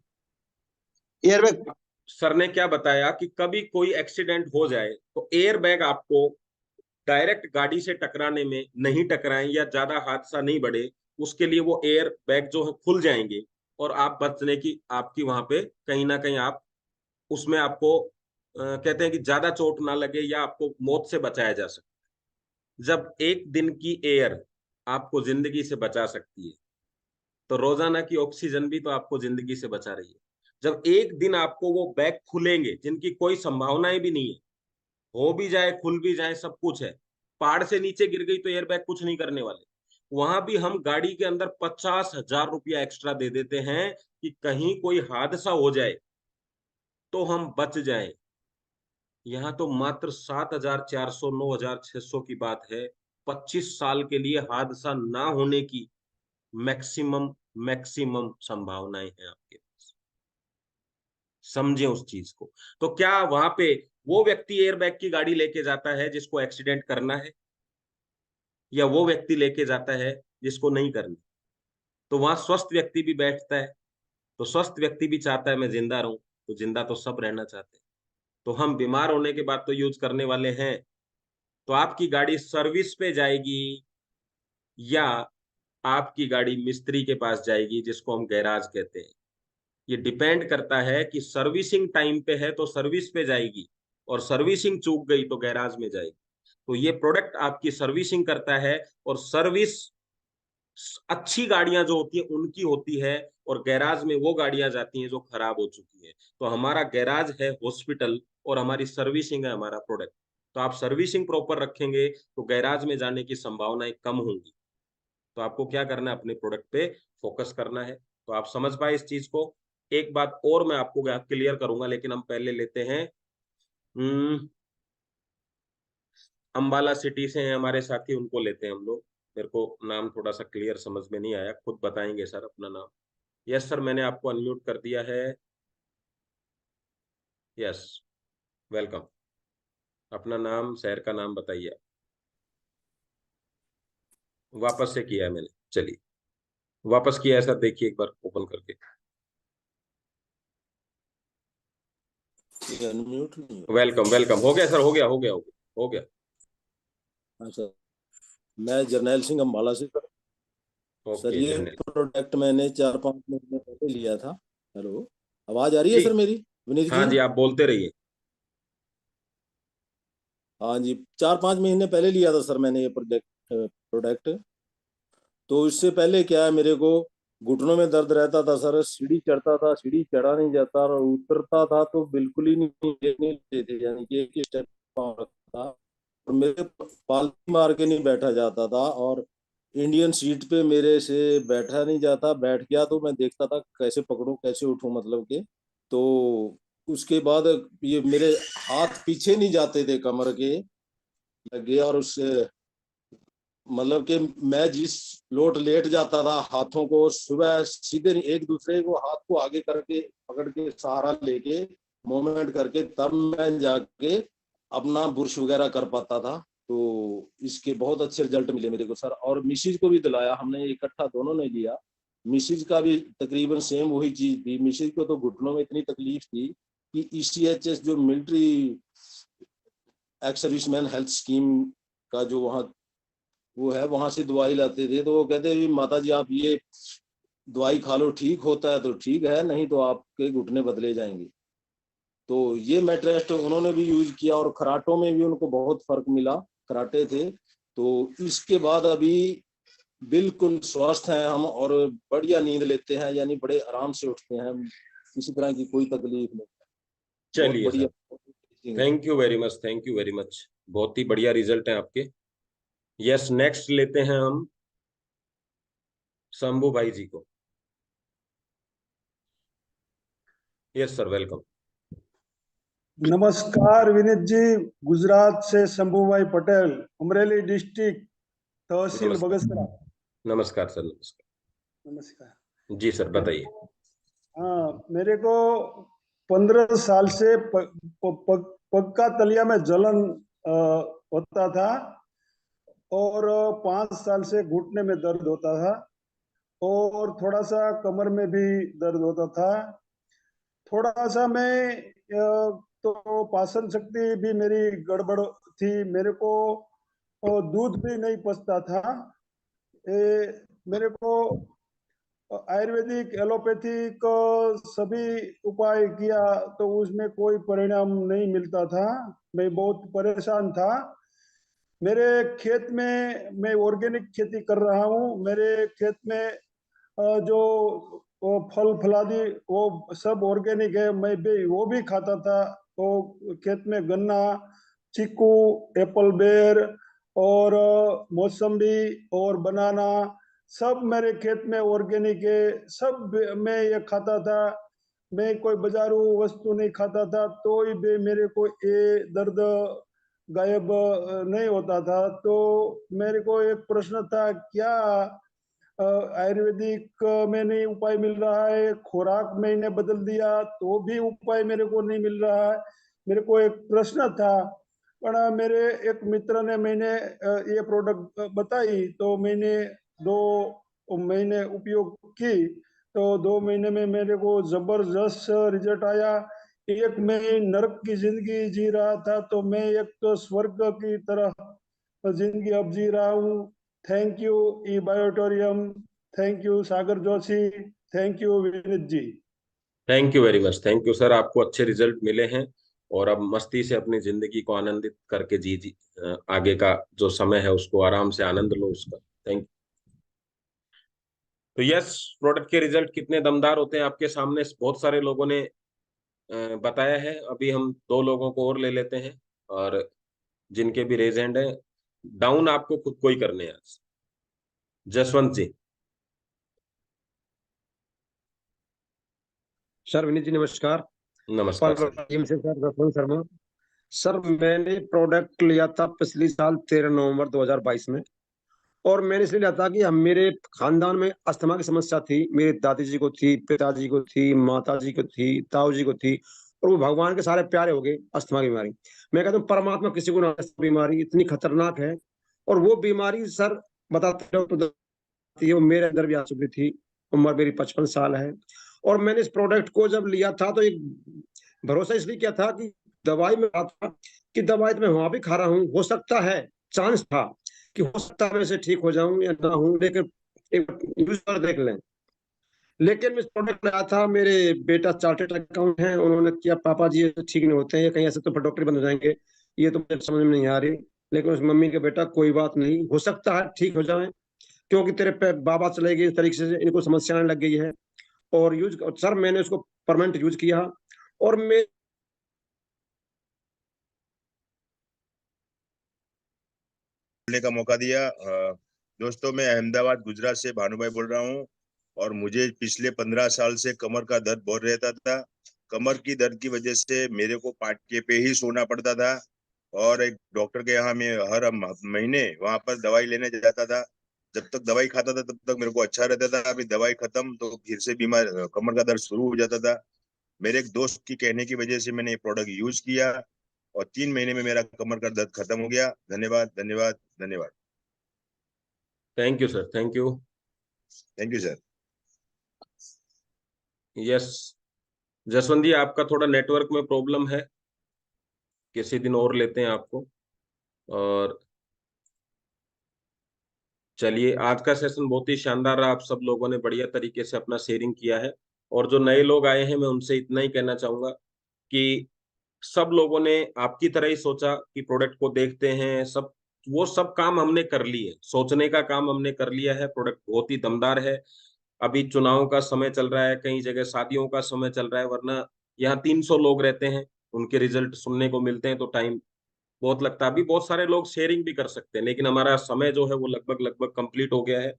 एयर बैग सर ने क्या बताया कि कभी कोई एक्सीडेंट हो जाए तो एयर बैग आपको डायरेक्ट गाड़ी से टकराने में नहीं टकराएं या ज्यादा हादसा नहीं बढ़े, उसके लिए वो एयर बैग जो है खुल जाएंगे और आप बचने की, आपकी वहां पे कहीं ना कहीं आप उसमें आपको कहते हैं कि ज्यादा चोट ना लगे या आपको मौत से बचाया जा सकता है। जब एक दिन की एयर आपको जिंदगी से बचा सकती है, तो रोजाना की ऑक्सीजन भी तो आपको जिंदगी से बचा रही है। जब एक दिन आपको वो बैग खुलेंगे जिनकी कोई संभावनाएं भी नहीं है, हो भी जाए, खुल भी जाए, सब कुछ है, पहाड़ से नीचे गिर गई तो एयरबैग कुछ नहीं करने वाले। वहां भी हम गाड़ी के अंदर 50,000 रुपया एक्स्ट्रा दे देते हैं कि कहीं कोई हादसा हो जाए तो हम बच जाएं। यहाँ तो मात्र 7,400 9,600 की बात है। 25 साल के लिए हादसा ना होने की मैक्सिमम मैक्सिमम संभावनाएं हैं आपके पास। समझे उस चीज को। तो क्या वहां पे वो व्यक्ति एयरबैग की गाड़ी लेके जाता है जिसको एक्सीडेंट करना है, या वो व्यक्ति लेके जाता है जिसको नहीं करना? तो वहां स्वस्थ व्यक्ति भी बैठता है। तो स्वस्थ व्यक्ति भी चाहता है मैं जिंदा रहूं, तो जिंदा तो सब रहना चाहते हैं। तो हम बीमार होने के बाद तो यूज करने वाले हैं। तो आपकी गाड़ी सर्विस पे जाएगी या आपकी गाड़ी मिस्त्री के पास जाएगी, जिसको हम गैराज कहते हैं। ये डिपेंड करता है कि सर्विसिंग टाइम पे है तो सर्विस पे जाएगी, और सर्विसिंग चूक गई तो गैराज में जाएगी। तो ये प्रोडक्ट आपकी सर्विसिंग करता है, और सर्विस अच्छी गाड़ियां जो होती है उनकी होती है, और गैराज में वो गाड़ियां जाती हैं जो खराब हो चुकी है। तो हमारा गैराज है हॉस्पिटल, और हमारी सर्विसिंग है हमारा प्रोडक्ट। तो आप सर्विसिंग प्रॉपर रखेंगे तो गैराज में जाने की संभावनाएं कम होंगी। तो आपको क्या करना है, अपने प्रोडक्ट पे फोकस करना है। तो आप समझ पाए इस चीज को। एक बात और मैं आपको क्लियर करूंगा, लेकिन हम पहले लेते हैं अंबाला सिटी से हैं हमारे साथी, उनको लेते हैं हम लोग। मेरे को नाम थोड़ा सा क्लियर समझ में नहीं आया, खुद बताएंगे सर अपना नाम। यस सर, मैंने आपको अनम्यूट कर दिया है। Yes, welcome. अपना नाम, शहर का नाम बताइए। वापस से किया है मैंने, चलिए वापस किया है सर, देखिए एक बार ओपन करके। अनम्यूट नहीं वेलकम वेलकम, हो गया सर, हो गया हो गया हो गया हो गया। हाँ सर, मैं जर्नैल सिंह अम्बाला से सर। ये प्रोडक्ट मैंने 4-5 महीने पहले लिया था। हेलो, आवाज आ रही है सर मेरी, विनीत जी? हाँ जी, आप बोलते रहिए। हाँ जी, 4-5 महीने पहले लिया था सर मैंने ये प्रोडक्ट। तो इससे पहले क्या है, मेरे को घुटनों में दर्द रहता था सर, सीढ़ी चढ़ता था, सीढ़ी चढ़ा नहीं जाता, और उतरता था तो बिल्कुल ही नहीं लेते थे, यानी कि एक स्टेप था, और मेरे पालती मार के नहीं बैठा जाता था, और इंडियन सीट पे मेरे से बैठा नहीं जाता, बैठ गया तो मैं देखता था कैसे पकड़ूं कैसे उठूं, मतलब के। तो उसके बाद ये मेरे हाथ पीछे नहीं जाते थे कमर के लगे, और उससे मतलब कि मैं जिस लोट लेट जाता था, हाथों को सुबह सीधे नहीं, एक दूसरे को हाथ को आगे करके पकड़ के सहारा लेके मूवमेंट करके तब मैं जाके अपना बुर्श वगैरह कर पाता था। तो इसके बहुत अच्छे रिजल्ट मिले मेरे को सर, और मिसिज को भी दिलाया हमने, इकट्ठा दोनों ने लिया। मिसिज का भी तकरीबन सेम वही चीज थी। मिसिज को तो घुटनों में इतनी तकलीफ थी कि ECHS जो military ex serviceman health scheme का जो वहाँ वो है, वहां से दवाई लाते थे, तो वो कहते हैं माता जी आप ये दवाई खा लो, ठीक होता है तो ठीक है, नहीं तो आपके घुटने बदले जाएंगे। तो ये मैट्रेस उन्होंने भी यूज किया, और खराटों में भी उनको बहुत फर्क मिला, कराटे थे। तो इसके बाद अभी बिल्कुल स्वस्थ हैं हम, और बढ़िया नींद लेते हैं, यानी बड़े आराम से उठते हैं, किसी तरह की कोई तकलीफ नहीं। बहुत चलिए बढ़िया। Sir, thank you very much, thank you very much, बहुत ही बढ़िया रिजल्ट है आपके। यस, नेक्स्ट लेते हैं हम शंभू भाई जी को। Yes sir, welcome. नमस्कार विनीत जी, गुजरात से शंभू भाई पटेल, अमरेली डिस्ट्रिक्ट, तहसील नमस्कार बगसरा। नमस्कार सर, नमस्कार। नमस्कार जी सर, बताइए। हाँ, मेरे को 15 साल से पग का तलिया में जलन होता था, और 5 साल से घुटने में दर्द होता था, और थोड़ा सा कमर में भी दर्द होता था। थोड़ा सा मैं तो पाचन शक्ति भी मेरी गड़बड़ थी, मेरे को दूध भी नहीं पचता था। मेरे को आयुर्वेदिक एलोपैथिक सभी उपाय किया तो उसमें कोई परिणाम नहीं मिलता था, मैं बहुत परेशान था। मेरे खेत में मैं ऑर्गेनिक खेती कर रहा हूँ, मेरे खेत में जो वो फल फलादी वो सब ऑर्गेनिक है, मैं भी वो भी खाता था। तो खेत में गन्ना, चीकू, एप्पल बेर, और मौसम्बी और बनाना, सब मेरे खेत में ऑर्गेनिक है, सब मैं ये खाता था। मैं कोई बाजारू वस्तु नहीं खाता था, तो भी मेरे को ये दर्द गायब नहीं होता था। तो मेरे को एक प्रश्न था, क्या आयुर्वेदिक में नहीं उपाय मिल रहा है, खुराक मैंने बदल दिया तो भी उपाय मेरे को नहीं मिल रहा है, मेरे को एक प्रश्न था। पर मेरे एक मित्र ने मैंने ये प्रोडक्ट बताई, तो मैंने 2 महीने उपयोग की, तो 2 महीने में मेरे को जबरदस्त रिजल्ट आया। एक मैं नरक की जिंदगी जी रहा था, तो मैं एक तो स्वर्ग की तरह जिंदगी अब जी रहा हूँ। Thank you E Biotorium, thank you Sagar Joshi, thank you Vineet ji. Thank you very much, thank you sir, आपको अच्छे रिजल्ट मिले हैं और अब मस्ती से अपनी जिंदगी को आनंदित करके जी आगे का जो समय है उसको आराम से आनंद लो उसका। थैंक। तो यस, प्रोडक्ट के रिजल्ट कितने दमदार होते हैं आपके सामने बहुत सारे लोगों ने बताया है। अभी हम 2 लोगों को और ले लेते हैं, और जिनके भी रेज हैंड है, डाउन आपको खुद को ही करने हैं आज। जसवंत जी। सर विनीत जी नमस्कार। नमस्कार सर। जिम से सर जसवंत शर्मा। सर मैंने प्रोडक्ट लिया था पिछली साल 13 नवंबर 2022 में, और मैंने इसलिए लिया था कि हम मेरे खानदान में अस्थमा की समस्या थी, मेरे दादी जी को थी, पिताजी को थी, माता जी को थी, ताऊ जी को थी, और वो भगवान के सारे प्यारे हो गए अस्थमा की बीमारी। मैं कहता हूँ परमात्मा किसी को ना, बीमारी इतनी खतरनाक है, और वो बीमारी सर बताते है वो मेरे अंदर भी आ चुकी थी। उम्र मेरी 55 साल है, और मैंने इस प्रोडक्ट को जब लिया था तो एक भरोसा इसलिए किया था कि दवाई में था कि दवाई तो मैं वहां भी खा रहा हूँ, हो सकता है, चांस था कि हो सकता है मैं से ठीक हो जाऊं या ना हूं, लेकिन एक यूज कर देख लें। लेकिन मैं इस प्रोडक्ट लाया था, मेरे बेटा चार्टेड अकाउंट है, उन्होंने किया पापा जी ये ठीक नहीं होते हैं, कहीं ऐसे तो डॉक्टर बंद हो जाएंगे, ये तो मुझे समझ में नहीं आ रही। लेकिन उस मम्मी के बेटा कोई बात नहीं, हो सकता है ठीक हो जाए, क्योंकि तेरे पे बाबा चले गए इस तरीके से, इनको समस्या आने लग गई है। और यूज सर मैंने उसको परमानेंट यूज किया, और मैं बोलने का मौका दिया। दोस्तों, मैं अहमदाबाद गुजरात से भानुभाई बोल रहा हूँ, और मुझे पिछले 15 साल से कमर का दर्द बहुत रहता था। कमर की दर्द की वजह से मेरे को पाटके पे ही सोना पड़ता था, और एक डॉक्टर के यहाँ मैं हर महीने वहां पर दवाई लेने जाता था। जब तक दवाई खाता था तब तक मेरे को अच्छा रहता था, अभी दवाई खत्म तो फिर से बीमार कमर का दर्द शुरू हो जाता था। मेरे एक दोस्त की कहने की वजह से मैंने ये प्रोडक्ट यूज किया, और 3 महीने में मेरा कमर का दर्द खत्म हो गया। धन्यवाद, धन्यवाद, धन्यवाद। Thank you sir, thank you. Thank you sir. Yes Jaswant ji, आपका थोड़ा नेटवर्क में प्रॉब्लम है, किसी दिन और लेते हैं आपको। और चलिए, आज का सेशन बहुत ही शानदार रहा, आप सब लोगों ने बढ़िया तरीके से अपना शेयरिंग किया है। और जो नए लोग आए हैं, मैं उनसे इतना ही कहना चाहूंगा कि सब लोगों ने आपकी तरह ही सोचा कि प्रोडक्ट को देखते हैं, सब वो सब काम हमने कर लिए, सोचने का काम हमने कर लिया है। प्रोडक्ट बहुत ही दमदार है। अभी चुनाव का समय चल रहा है, कई जगह शादियों का समय चल रहा है, वरना यहाँ 300 लोग रहते हैं, उनके रिजल्ट सुनने को मिलते हैं तो टाइम बहुत लगता है। अभी बहुत सारे लोग शेयरिंग भी कर सकते हैं, लेकिन हमारा समय जो है वो लगभग लगभग कंप्लीट हो गया है।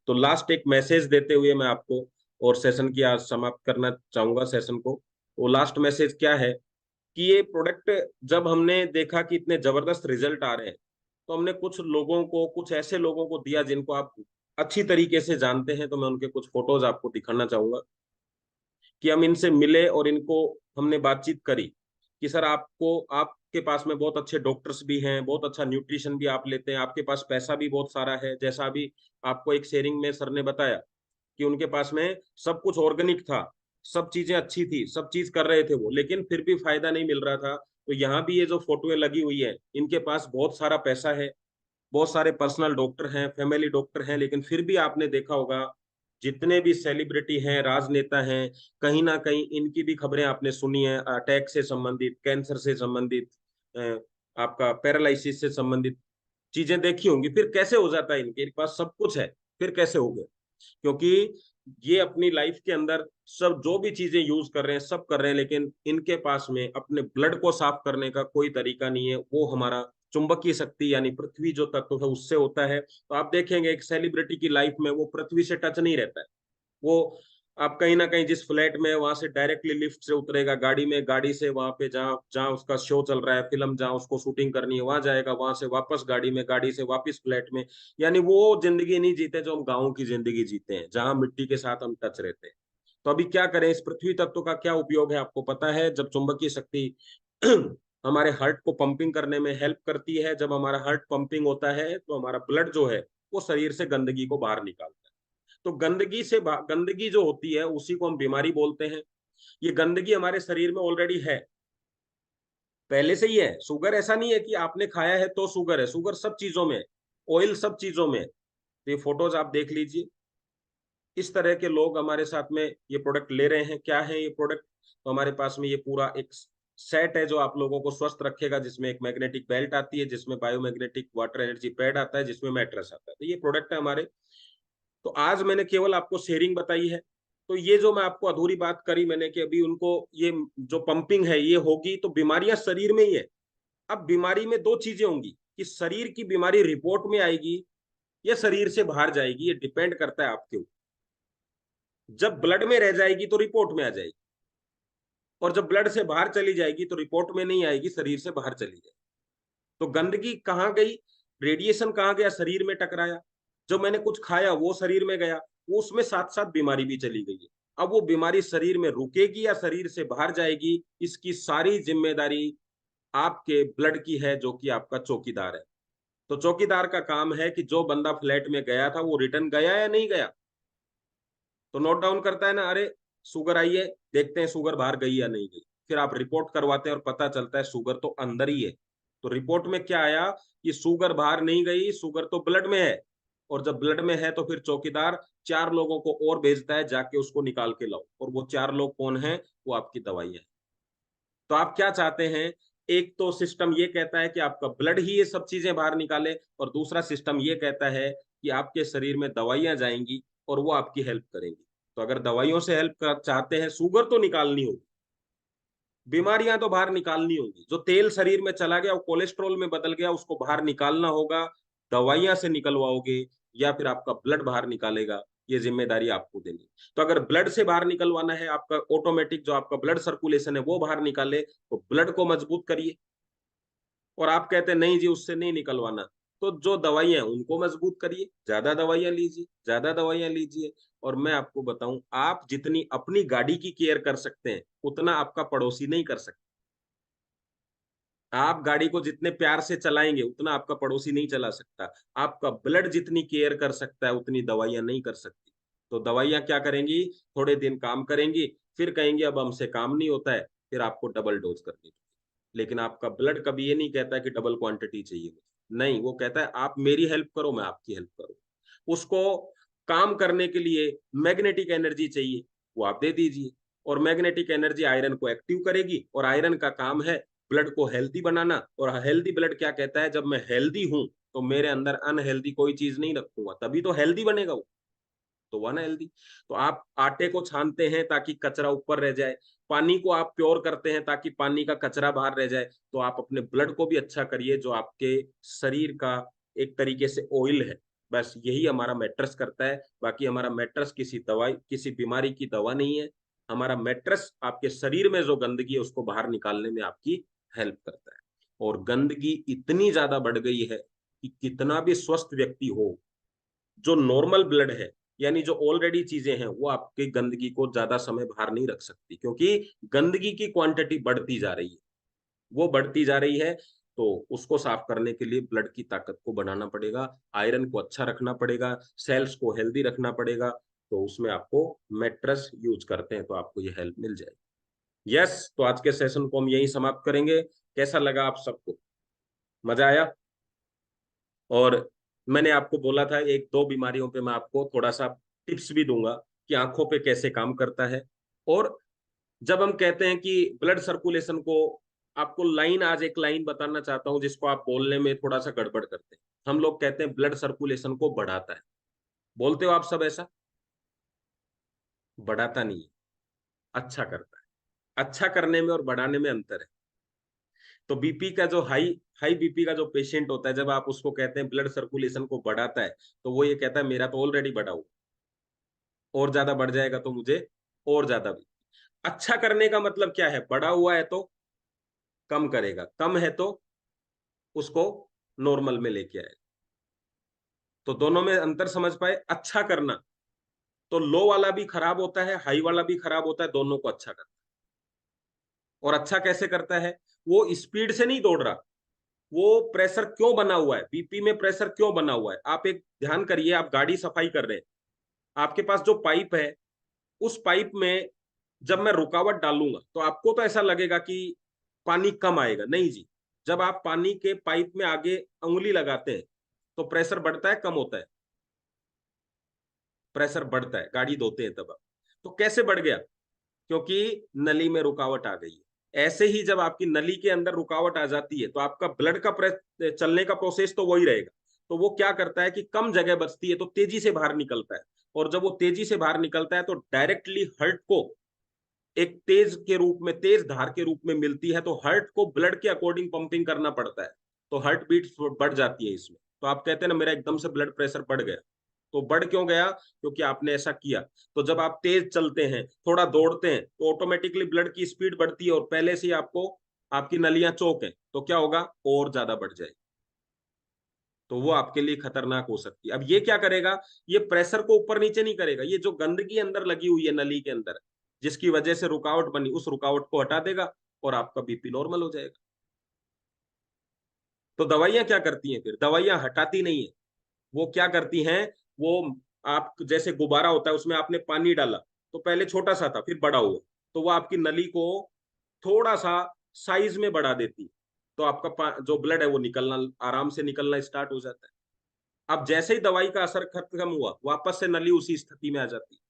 तो लास्ट एक मैसेज देते हुए मैं आपको और सेशन की आज समाप्त करना चाहूंगा सेशन को। वो लास्ट मैसेज क्या है कि ये प्रोडक्ट जब हमने देखा कि इतने जबरदस्त रिजल्ट आ रहे हैं, तो हमने कुछ लोगों को, कुछ ऐसे लोगों को दिया जिनको आप अच्छी तरीके से जानते हैं। तो मैं उनके कुछ फोटोज आपको दिखाना चाहूंगा कि हम इनसे मिले और इनको हमने बातचीत करी कि सर आपको, आपके पास में बहुत अच्छे डॉक्टर्स भी हैं, बहुत अच्छा न्यूट्रिशन भी आप लेते हैं, आपके पास पैसा भी बहुत सारा है। जैसा अभी आपको एक शेयरिंग में सर ने बताया कि उनके पास में सब कुछ ऑर्गेनिक था, सब चीजें अच्छी थी, सब चीज कर रहे थे वो, लेकिन फिर भी फायदा नहीं मिल रहा था। तो यहाँ भी ये जो फोटोएं लगी हुई है, इनके पास बहुत सारा पैसा है, बहुत सारे पर्सनल डॉक्टर हैं, फैमिली डॉक्टर हैं, लेकिन फिर भी आपने देखा होगा जितने भी सेलिब्रिटी हैं, राजनेता हैं, कहीं ना कहीं इनकी भी खबरें आपने सुनी है, अटैक से संबंधित, कैंसर से संबंधित, आपका पैरालिसिस से संबंधित चीजें देखी होंगी। फिर कैसे हो जाता है, इनके पास सब कुछ है, फिर कैसे हो गए? क्योंकि ये अपनी लाइफ के अंदर सब जो भी चीजें यूज कर रहे हैं सब कर रहे हैं, लेकिन इनके पास में अपने ब्लड को साफ करने का कोई तरीका नहीं है। वो हमारा चुंबकीय शक्ति यानी पृथ्वी जो तत्व है उससे होता है। तो आप देखेंगे एक सेलिब्रिटी की लाइफ में वो पृथ्वी से टच नहीं रहता है। वो आप कहीं ना कहीं जिस फ्लैट में, वहां से डायरेक्टली लिफ्ट से उतरेगा, गाड़ी में, गाड़ी से वहां पे जहाँ जहाँ उसका शो चल रहा है, फिल्म जहाँ उसको शूटिंग करनी है वहां जाएगा, वहां से वापस गाड़ी में, गाड़ी से वापस फ्लैट में। यानी वो जिंदगी नहीं जीते जो हम गाँव की जिंदगी जीते हैं, जहाँ मिट्टी के साथ हम टच रहते हैं। तो अभी क्या करें, इस पृथ्वी तत्व का क्या उपयोग है आपको पता है? जब चुंबकीय शक्ति हमारे हार्ट को पंपिंग करने में हेल्प करती है, जब हमारा हार्ट पंपिंग होता है तो हमारा ब्लड जो है वो शरीर से गंदगी को बाहर निकालता है। तो गंदगी जो होती है उसी को हम बीमारी बोलते हैं। ये गंदगी हमारे शरीर में ऑलरेडी है, पहले से ही है। शुगर ऐसा नहीं है कि आपने खाया है तो शुगर है, शुगर सब चीजों में, ऑयल सब चीजों में। तो ये फोटोज आप देख लीजिए, इस तरह के लोग हमारे साथ में ये प्रोडक्ट ले रहे हैं। क्या है ये प्रोडक्ट? तो हमारे पास में ये पूरा एक सेट है जो आप लोगों को स्वस्थ रखेगा, जिसमें एक मैग्नेटिक बेल्ट आती है, जिसमें बायोमैग्नेटिक वाटर एनर्जी पैड आता है, जिसमें मैट्रेस आता है। तो ये प्रोडक्ट है हमारे। तो आज मैंने केवल आपको शेयरिंग बताई है। तो ये जो मैं आपको अधूरी बात करी मैंने कि अभी उनको ये जो पंपिंग है ये होगी तो बीमारियां शरीर में ही है। अब बीमारी में दो चीजें होंगी कि शरीर की बीमारी रिपोर्ट में आएगी या शरीर से बाहर जाएगी, ये डिपेंड करता है आपके ऊपर। जब ब्लड में रह जाएगी तो रिपोर्ट में आ जाएगी, और जब ब्लड से बाहर चली जाएगी तो रिपोर्ट में नहीं आएगी, शरीर से बाहर चली जाएगी। तो गंदगी कहाँ गई, रेडिएशन कहाँ गया, शरीर में टकराया। जो मैंने कुछ खाया वो शरीर में गया, वो उसमें साथ साथ बीमारी भी चली गई है। अब वो बीमारी शरीर में रुकेगी या शरीर से बाहर जाएगी, इसकी सारी जिम्मेदारी आपके ब्लड की है, जो कि आपका चौकीदार है। तो चौकीदार का काम है कि जो बंदा फ्लैट में गया था वो रिटर्न गया या नहीं गया। तो नोट डाउन करता है ना, अरे शुगर आई है, देखते हैं शुगर बाहर गई या नहीं गई। फिर आप रिपोर्ट करवाते हैं और पता चलता है शुगर तो अंदर ही है। तो रिपोर्ट में क्या आया कि शुगर बाहर नहीं गई, शुगर तो ब्लड में है। और जब ब्लड में है तो फिर चौकीदार 4 लोगों को और भेजता है, जाके उसको निकाल के लाओ। और वो 4 लोग कौन है? वो आपकी दवाई है। तो आप क्या चाहते हैं एक तो सिस्टम ये कहता है कि आपका ब्लड ही ये सब चीजें बाहर निकाले, और दूसरा सिस्टम ये कहता है कि आपके शरीर में दवाइयां जाएंगी और वो आपकी हेल्प करेंगी। तो अगर दवाइयों से हेल्प चाहते हैं, शुगर तो निकालनी होगी, बीमारियां तो बाहर निकालनी होगी, जो तेल शरीर में चला गया वो कोलेस्ट्रॉल में बदल गया, उसको बाहर निकालना होगा। दवाइयां से निकलवाओगे या फिर आपका ब्लड बाहर निकालेगा, ये जिम्मेदारी आपको देनी। तो अगर ब्लड से बाहर निकलवाना है, आपका ऑटोमेटिक जो आपका ब्लड सर्कुलेशन है वो बाहर निकाले, तो ब्लड को मजबूत करिए। और आप कहते हैं नहीं जी उससे नहीं निकलवाना, तो जो दवाइयां उनको मजबूत करिए, ज्यादा दवाइयां लीजिए, ज्यादा दवाइयां लीजिए। और मैं आपको बताऊं, आप जितनी अपनी गाड़ी की केयर कर सकते हैं उतना आपका पड़ोसी नहीं कर सकता। आप गाड़ी को जितने प्यार से चलाएंगे उतना आपका पड़ोसी नहीं चला सकता। आपका ब्लड जितनी केयर कर सकता है उतनी दवाइयां नहीं कर सकती। तो दवाइयां क्या करेंगी, थोड़े दिन काम करेंगी, फिर कहेंगे अब हमसे काम नहीं होता है, फिर आपको डबल डोज करनी चाहिए। लेकिन आपका ब्लड कभी ये नहीं कहता कि डबल क्वांटिटी चाहिए मुझे, नहीं, वो कहता है आप मेरी हेल्प करो, मैं आपकी हेल्प करूँ। उसको काम करने के लिए मैग्नेटिक एनर्जी चाहिए, वो आप दे दीजिए। और मैग्नेटिक एनर्जी आयरन को एक्टिव करेगी, और आयरन का काम है ब्लड को हेल्दी बनाना। और हेल्दी ब्लड क्या कहता है, जब मैं हेल्दी हूं तो मेरे अंदर अनहेल्दी कोई चीज नहीं रखूंगा, तभी तो हेल्दी बनेगा वो, तो वो ना हेल्दी। तो आप आटे को छानते हैं ताकि कचरा ऊपर रह जाए, पानी को आप प्योर करते हैं ताकि पानी का कचरा बाहर रह जाए। तो आप अपने ब्लड को भी अच्छा करिए, जो आपके शरीर का एक तरीके से ऑयल है। बस यही हमारा मैट्रेस करता है। बाकी हमारा मैट्रेस किसी दवाई, किसी बीमारी की दवा नहीं है। हमारा मैट्रेस आपके शरीर में जो गंदगी है उसको बाहर निकालने में आपकी हेल्प करता है। और गंदगी इतनी ज्यादा बढ़ गई है कि कितना भी स्वस्थ व्यक्ति हो, जो नॉर्मल ब्लड है, यानी जो ऑलरेडी चीजें हैं, वो आपकी गंदगी को ज्यादा समय बाहर नहीं रख सकती, क्योंकि गंदगी की क्वांटिटी बढ़ती जा रही है, वो बढ़ती जा रही है। तो उसको साफ करने के लिए ब्लड की ताकत को बढ़ाना पड़ेगा, आयरन को अच्छा रखना पड़ेगा, सेल्स को हेल्दी रखना पड़ेगा। तो उसमें आपको मैट्रेस यूज करते हैं तो आपको ये हेल्प मिल जाएगी। यस, तो आज के सेशन को हम यही समाप्त करेंगे। कैसा लगा आप सबको, मजा आया? और मैंने आपको बोला था एक दो बीमारियों पे मैं आपको थोड़ा सा टिप्स भी दूंगा कि आंखों पे कैसे काम करता है। और जब हम कहते हैं कि ब्लड सर्कुलेशन को, आपको लाइन, आज एक लाइन बताना चाहता हूं जिसको आप बोलने में थोड़ा सा गड़बड़ करते हैं। हम लोग कहते हैं ब्लड सर्कुलेशन को बढ़ाता है, बोलते हो आप सब ऐसा? बढ़ाता नहीं है, अच्छा करता है। अच्छा करने में और बढ़ाने में अंतर है। तो बीपी का जो हाई हाई बीपी का जो पेशेंट होता है, जब आप उसको कहते हैं ब्लड सर्कुलेशन को बढ़ाता है, तो वो ये कहता है मेरा तो ऑलरेडी बढ़ा हुआ, और ज्यादा बढ़ जाएगा तो मुझे और ज्यादा भी। अच्छा करने का मतलब क्या है, बढ़ा हुआ है तो कम करेगा, कम है तो उसको नॉर्मल में लेके आएगा। तो दोनों में अंतर समझ पाए? अच्छा करना तो लो वाला भी खराब होता है, हाई वाला भी खराब होता है, दोनों को अच्छा करता है। और अच्छा कैसे करता है, वो स्पीड से नहीं दौड़ रहा, वो प्रेशर क्यों बना हुआ है, बीपी में प्रेशर क्यों बना हुआ है। आप एक ध्यान करिए, आप गाड़ी सफाई कर रहे हैं, आपके पास जो पाइप है, उस पाइप में जब मैं रुकावट डालूंगा तो आपको तो ऐसा लगेगा कि पानी कम आएगा, नहीं जी। जब आप पानी के पाइप में आगे उंगली लगाते हैं तो प्रेशर बढ़ता है, कम होता है? प्रेशर बढ़ता है, गाड़ी धोते हैं तब आप। तो कैसे बढ़ गया, क्योंकि नली में रुकावट आ गई है। ऐसे ही जब आपकी नली के अंदर रुकावट आ जाती है तो आपका ब्लड का चलने का प्रोसेस तो वही रहेगा। तो वो क्या करता है कि कम जगह बचती है तो तेजी से बाहर निकलता है, और जब वो तेजी से बाहर निकलता है तो डायरेक्टली हार्ट को एक तेज के रूप में, तेज धार के रूप में मिलती है। तो हार्ट को ब्लड के अकॉर्डिंग पंपिंग करना पड़ता है, तो हार्ट बीट बढ़ जाती है इसमें। तो आप कहते हैं ना मेरा एकदम से ब्लड प्रेशर बढ़ गया, तो बढ़ क्यों गया, क्योंकि आपने ऐसा किया। तो जब आप तेज चलते हैं, थोड़ा दौड़ते हैं, तो ऑटोमेटिकली ब्लड की स्पीड बढ़ती है, और पहले से ही आपको, आपकी नलियां चौक है, तो क्या होगा, और ज्यादा बढ़ जाएगी। तो वो आपके लिए खतरनाक हो सकती है। अब ये क्या करेगा, ये प्रेशर को ऊपर नीचे नहीं करेगा, ये जो गंदगी अंदर लगी हुई है नली के अंदर, जिसकी वजह से रुकावट बनी, उस रुकावट को हटा देगा और आपका बीपी नॉर्मल हो जाएगा। तो दवाइयां क्या करती हैं फिर, दवाइयां हटाती नहीं है, वो क्या करती हैं, वो आप जैसे गुब्बारा होता है, उसमें आपने पानी डाला तो पहले छोटा सा था, फिर बड़ा हुआ, तो वो आपकी नली को थोड़ा सा साइज में बढ़ा देती है। तो आपका जो ब्लड है वो निकलना, आराम से निकलना स्टार्ट हो जाता है। अब जैसे ही दवाई का असर खत्म हुआ, वापस से नली उसी स्थिति में आ जाती है।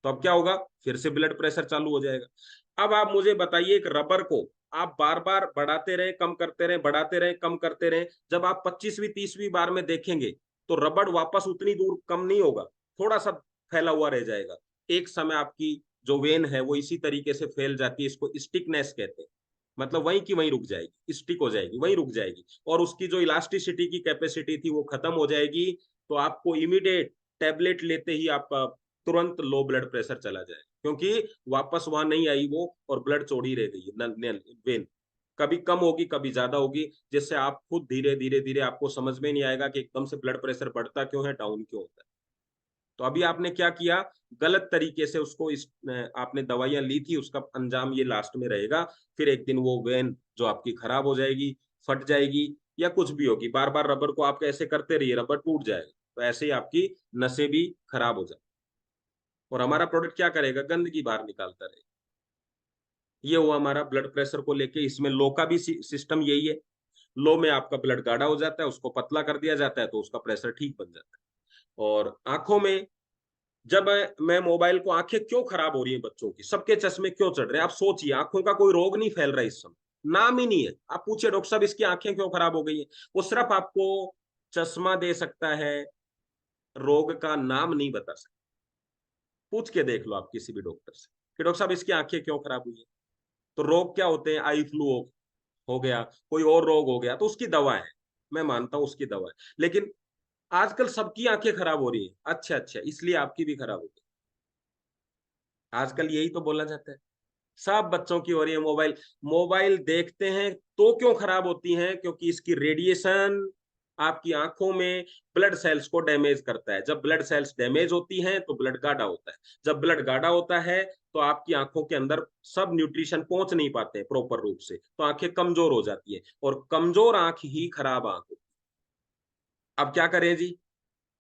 तो अब क्या होगा, फिर से ब्लड प्रेशर चालू हो जाएगा। अब आप मुझे बताइए, एक रबर को आप बार बार बढ़ाते रहे, कम करते रहे, बढ़ाते रहे, कम करते रहे, जब आप 25वीं 30वीं बार में देखेंगे तो रबड़ वापस उतनी दूर कम नहीं होगा, थोड़ा सा फैला हुआ रह जाएगा। एक समय आपकी जो वेन है वो इसी तरीके से फैल जाती है, इसको स्टिकनेस कहते हैं, मतलब वहीं की वहीं रुक जाएगी, स्टिक हो जाएगी, वहीं रुक जाएगी, और उसकी जो इलास्टिसिटी की कैपेसिटी थी वो खत्म हो जाएगी। तो आपको इमीडिएट टैबलेट लेते ही आपका तुरंत लो ब्लड प्रेशर चला जाए, क्योंकि वापस वहां नहीं आई वो, और ब्लड चौड़ी रह गई है, वेन कभी कम होगी कभी ज्यादा होगी, जिससे आप खुद धीरे धीरे धीरे आपको समझ में नहीं आएगा कि एकदम से ब्लड प्रेशर बढ़ता क्यों है, डाउन क्यों होता है। तो अभी आपने क्या किया, गलत तरीके से उसको आपने दवाइयां ली थी, उसका अंजाम ये लास्ट में रहेगा। फिर एक दिन वो वेन जो आपकी खराब हो जाएगी, फट जाएगी, या कुछ भी होगी, बार बार रबर को आप ऐसे करते रहिए, रबर टूट जाएगा, तो ऐसे ही आपकी नसें भी खराब हो जाए। और हमारा प्रोडक्ट क्या करेगा, गंदगी बाहर निकालता रहेगा। ये हुआ हमारा ब्लड प्रेशर को लेके। इसमें लो का भी सिस्टम यही है। लो में आपका ब्लड गाढ़ा हो जाता है, उसको पतला कर दिया जाता है, तो उसका प्रेशर ठीक बन जाता है। और आंखों में, जब मैं मोबाइल को, आंखें क्यों खराब हो रही है बच्चों की, सबके चश्मे क्यों चढ़ रहे हैं, आप सोचिए, आंखों का कोई रोग नहीं फैल रहा है इस समय, नाम ही नहीं है। आप पूछिए डॉक्टर साहब इसकी आंखें क्यों खराब हो गई है, वो सिर्फ आपको चश्मा दे सकता है, रोग का नाम नहीं बता सकता। पूछ के देख लो आप किसी भी डॉक्टर से कि डॉक्टर साहब इसकी आंखें क्यों खराब हुई है। तो रोग क्या होते हैं, आई फ्लू हो गया, कोई और रोग हो गया, तो उसकी दवा है, मैं मानता हूं उसकी दवा है। लेकिन आजकल सबकी आंखें खराब हो रही है, अच्छा इसलिए आपकी भी खराब हो गई, आजकल यही तो बोला जाता है। सब बच्चों की हो रही है, मोबाइल मोबाइल देखते हैं तो क्यों खराब होती हैं, क्योंकि इसकी रेडिएशन आपकी आंखों में ब्लड सेल्स को डैमेज करता है। जब ब्लड सेल्स डैमेज होती हैं तो ब्लड गाढ़ा होता है, जब ब्लड गाढ़ा होता है तो आपकी आंखों के अंदर सब न्यूट्रिशन पहुंच नहीं पाते प्रॉपर रूप से, तो आंखें कमजोर हो जाती है, और कमजोर आंख ही खराब आंख होती है। अब क्या करें जी,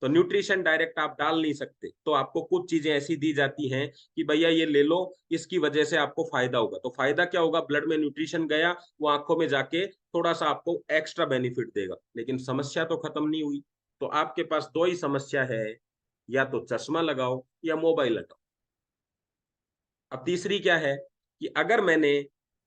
तो न्यूट्रिशन डायरेक्ट आप डाल नहीं सकते, तो आपको कुछ चीजें ऐसी दी जाती हैं कि भैया ये ले लो, इसकी वजह से आपको फायदा होगा। तो फायदा क्या होगा, ब्लड में न्यूट्रिशन गया, वो आंखों में जाके थोड़ा सा आपको एक्स्ट्रा बेनिफिट देगा, लेकिन समस्या तो खत्म नहीं हुई। तो आपके पास दो ही समस्या है, या तो चश्मा लगाओ या मोबाइल हटाओ। अब तीसरी क्या है कि अगर मैंने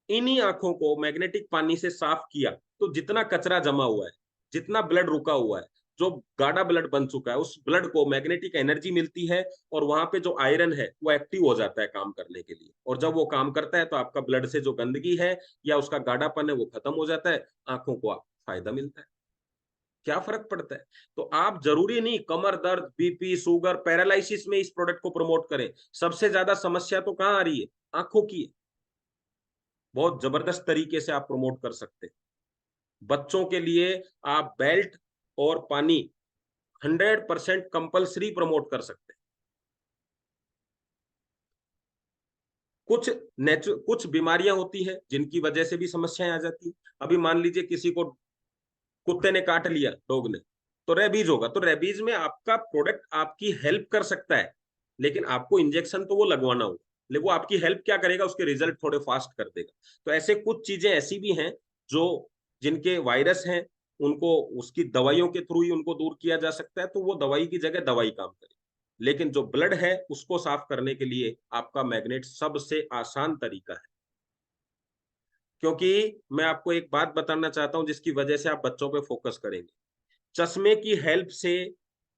इन्हीं आंखों को मैग्नेटिक पानी से साफ किया, तो जितना कचरा जमा हुआ है, जितना ब्लड रुका हुआ है, जो गाढ़ा ब्लड बन चुका है, उस ब्लड को मैग्नेटिक एनर्जी मिलती है, और वहां पे जो आयरन है वो एक्टिव हो जाता है काम करने के लिए, और जब वो काम करता है तो आपका ब्लड से जो गंदगी है या उसका गाढ़ापन है वो खत्म हो जाता है, आंखों को फायदा मिलता है। क्या फर्क पड़ता है। तो आप जरूरी नहीं कमर दर्द, बीपी, शुगर, पैरालिसिस में इस प्रोडक्ट को प्रमोट करें। सबसे ज्यादा समस्या तो कहाँ आ रही है, आंखों की है। बहुत जबरदस्त तरीके से आप प्रमोट कर सकते हैं। बच्चों के लिए आप बेल्ट और पानी 100% कंपल्सरी प्रमोट कर सकते हैं। कुछ बीमारियां होती हैं जिनकी वजह से भी समस्याएं आ जाती हैं। अभी मान लीजिए किसी को कुत्ते ने काट लिया, डॉग ने, तो रेबीज होगा, तो रेबीज में आपका प्रोडक्ट आपकी हेल्प कर सकता है, लेकिन आपको इंजेक्शन तो वो लगवाना होगा, लेकिन वो आपकी हेल्प क्या करेगा, उसके रिजल्ट थोड़े फास्ट कर देगा। तो ऐसे कुछ चीजें ऐसी भी हैं जो जिनके वायरस हैं, उनको उसकी दवाइयों के थ्रू ही उनको दूर किया जा सकता है, तो वो दवाई की जगह दवाई काम करे। लेकिन जो ब्लड है उसको साफ करने के लिए आपका मैग्नेट सबसे आसान तरीका है। क्योंकि मैं आपको एक बात बताना चाहता हूं जिसकी वजह से आप बच्चों पे फोकस करेंगे। चश्मे की हेल्प से,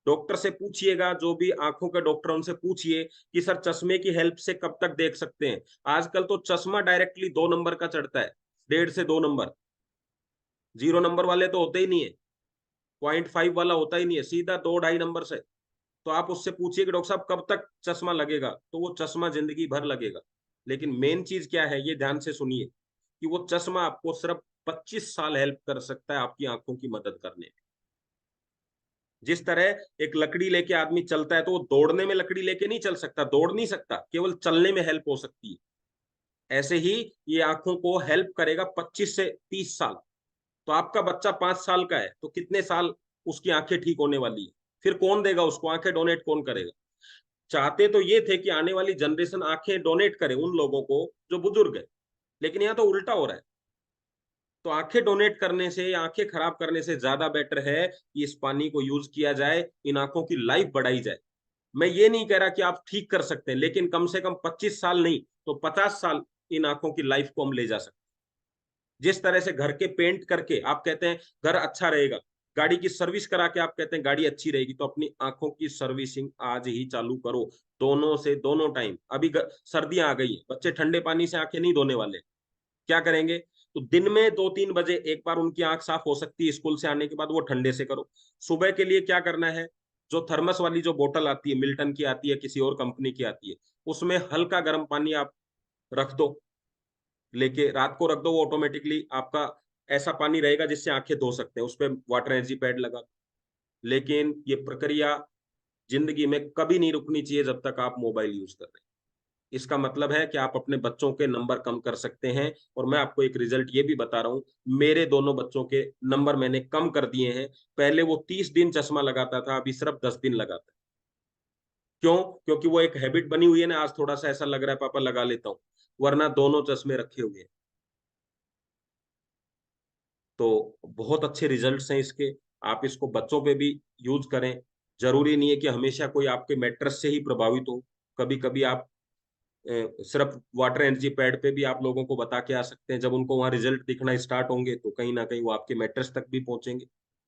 डॉक्टर से पूछिएगा, जो भी आंखों के डॉक्टर उनसे पूछिए कि सर चश्मे की हेल्प से कब तक देख सकते हैं। आजकल तो चश्मा डायरेक्टली 2 नंबर का चढ़ता है, 1.5 से 2 नंबर, 0 नंबर वाले तो होते ही नहीं है, 0.5 वाला होता ही नहीं है, सीधा 2-2.5 नंबर से। तो आप उससे पूछिए कि डॉक्टर साहब कब तक चश्मा लगेगा, तो वो चश्मा जिंदगी भर लगेगा। लेकिन मेन चीज क्या है, ये ध्यान से सुनिए कि वो चश्मा आपको सिर्फ 25 साल हेल्प कर सकता है आपकी आंखों की मदद करने में। जिस तरह एक लकड़ी लेके आदमी चलता है तो वो दौड़ने में लकड़ी लेके नहीं चल सकता, दौड़ नहीं सकता, केवल चलने में हेल्प हो सकती है। ऐसे ही ये आंखों को हेल्प करेगा 25 से 30 साल। तो आपका बच्चा 5 साल का है तो कितने साल उसकी आंखें ठीक होने वाली है, फिर कौन देगा उसको, आंखें डोनेट कौन करेगा। चाहते तो ये थे कि आने वाली जनरेशन आंखें डोनेट करे उन लोगों को जो बुजुर्ग है, लेकिन यहाँ तो उल्टा हो रहा है। तो आंखें डोनेट करने से, आंखें खराब करने से ज्यादा बेटर है कि इस पानी को यूज किया जाए, इन आंखों की लाइफ बढ़ाई जाए। मैं ये नहीं कह रहा कि आप ठीक कर सकते हैं, लेकिन कम से कम 25 साल नहीं तो 50 साल इन आंखों की लाइफ को हम ले जा सकते हैं। जिस तरह से घर के पेंट करके आप कहते हैं घर अच्छा रहेगा, गाड़ी की सर्विस करा के आप कहते हैं गाड़ी अच्छी रहेगी, तो अपनी आंखों की सर्विसिंग आज ही चालू करो, दोनों टाइम। अभी सर्दियां आ गई है, बच्चे ठंडे पानी से आंखें नहीं धोने वाले, क्या करेंगे? तो दिन में 2-3 बजे एक बार उनकी आंख साफ हो सकती है स्कूल से आने के बाद, वो ठंडे से करो। सुबह के लिए क्या करना है, जो थर्मस वाली जो बोतल आती है, मिल्टन की आती है, किसी और कंपनी की आती है, उसमें हल्का गर्म पानी आप रख दो, लेके रात को रख दो, वो ऑटोमेटिकली आपका ऐसा पानी रहेगा जिससे आंखें धो सकते हैं, उस पर वाटर एनर्जी पैड लगा। लेकिन ये प्रक्रिया जिंदगी में कभी नहीं रुकनी चाहिए जब तक आप मोबाइल यूज कर रहे हैं। इसका मतलब है कि आप अपने बच्चों के नंबर कम कर सकते हैं। और मैं आपको एक रिजल्ट ये भी बता रहा हूं, मेरे दोनों बच्चों के नंबर मैंने कम कर दिए हैं। पहले वो 30 दिन चश्मा लगाता था, अभी सिर्फ 10 दिन लगाता है। क्यों? क्योंकि वो एक हैबिट बनी हुई है ना, आज थोड़ा सा ऐसा लग रहा है पापा लगा लेता हूं, वरना दोनों चश्मे रखे हुए हैं। तो बहुत अच्छे रिजल्ट्स हैं इसके, आप इसको बच्चों पे भी यूज करें। जरूरी नहीं है कि हमेशा कोई आपके मैट्रेस से ही प्रभावित हो, कभी कभी आप सिर्फ वाटर एनर्जी पैड पे भी आप लोगों को बता के आ सकते हैं। जब उनको वहां रिजल्ट दिखना स्टार्ट होंगे तो कहीं ना कहीं वो आपके मैट्रेस तक भी पहुंचेंगे।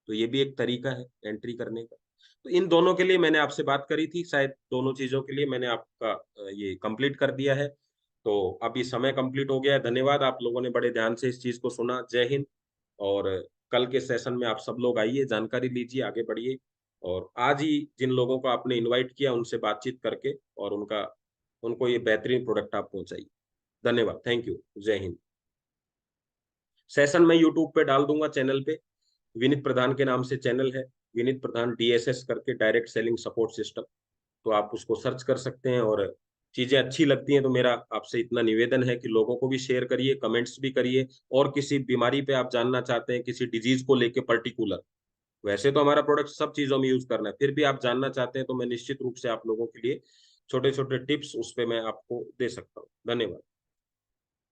तो ये भी एक तरीका है एंट्री करने का। तो इन दोनों के लिए मैंने आपसे बात करी थी, शायद दोनों चीजों के लिए मैंने आपका ये कंप्लीट कर दिया है। तो अभी समय कंप्लीट हो गया है। धन्यवाद, आप लोगों ने बड़े ध्यान से इस चीज को सुना। जय हिंद। और कल के सेशन में आप सब लोग आइए, जानकारी लीजिए, आगे बढ़िए। और आज ही जिन लोगों को आपने इनवाइट किया उनसे बातचीत करके और उनको ये बेहतरीन प्रोडक्ट आप पहुंचाइए। धन्यवाद, थैंक यू, जय हिंद। सेशन मैं यूट्यूब पे डाल दूंगा, चैनल पे विनीत प्रधान के नाम से चैनल है, विनीत प्रधान DSS करके, डायरेक्ट सेलिंग सपोर्ट सिस्टम। तो आप उसको सर्च कर सकते हैं। और चीजें अच्छी लगती हैं तो मेरा आपसे इतना निवेदन है कि लोगों को भी शेयर करिए, कमेंट्स भी करिए। और किसी बीमारी पे आप जानना चाहते हैं, किसी डिजीज को लेके पर्टिकुलर, वैसे तो हमारा प्रोडक्ट सब चीजों में यूज करना है, फिर भी आप जानना चाहते हैं तो मैं निश्चित रूप से आप लोगों के लिए छोटे छोटे टिप्स उस पे मैं आपको दे सकता हूँ। धन्यवाद।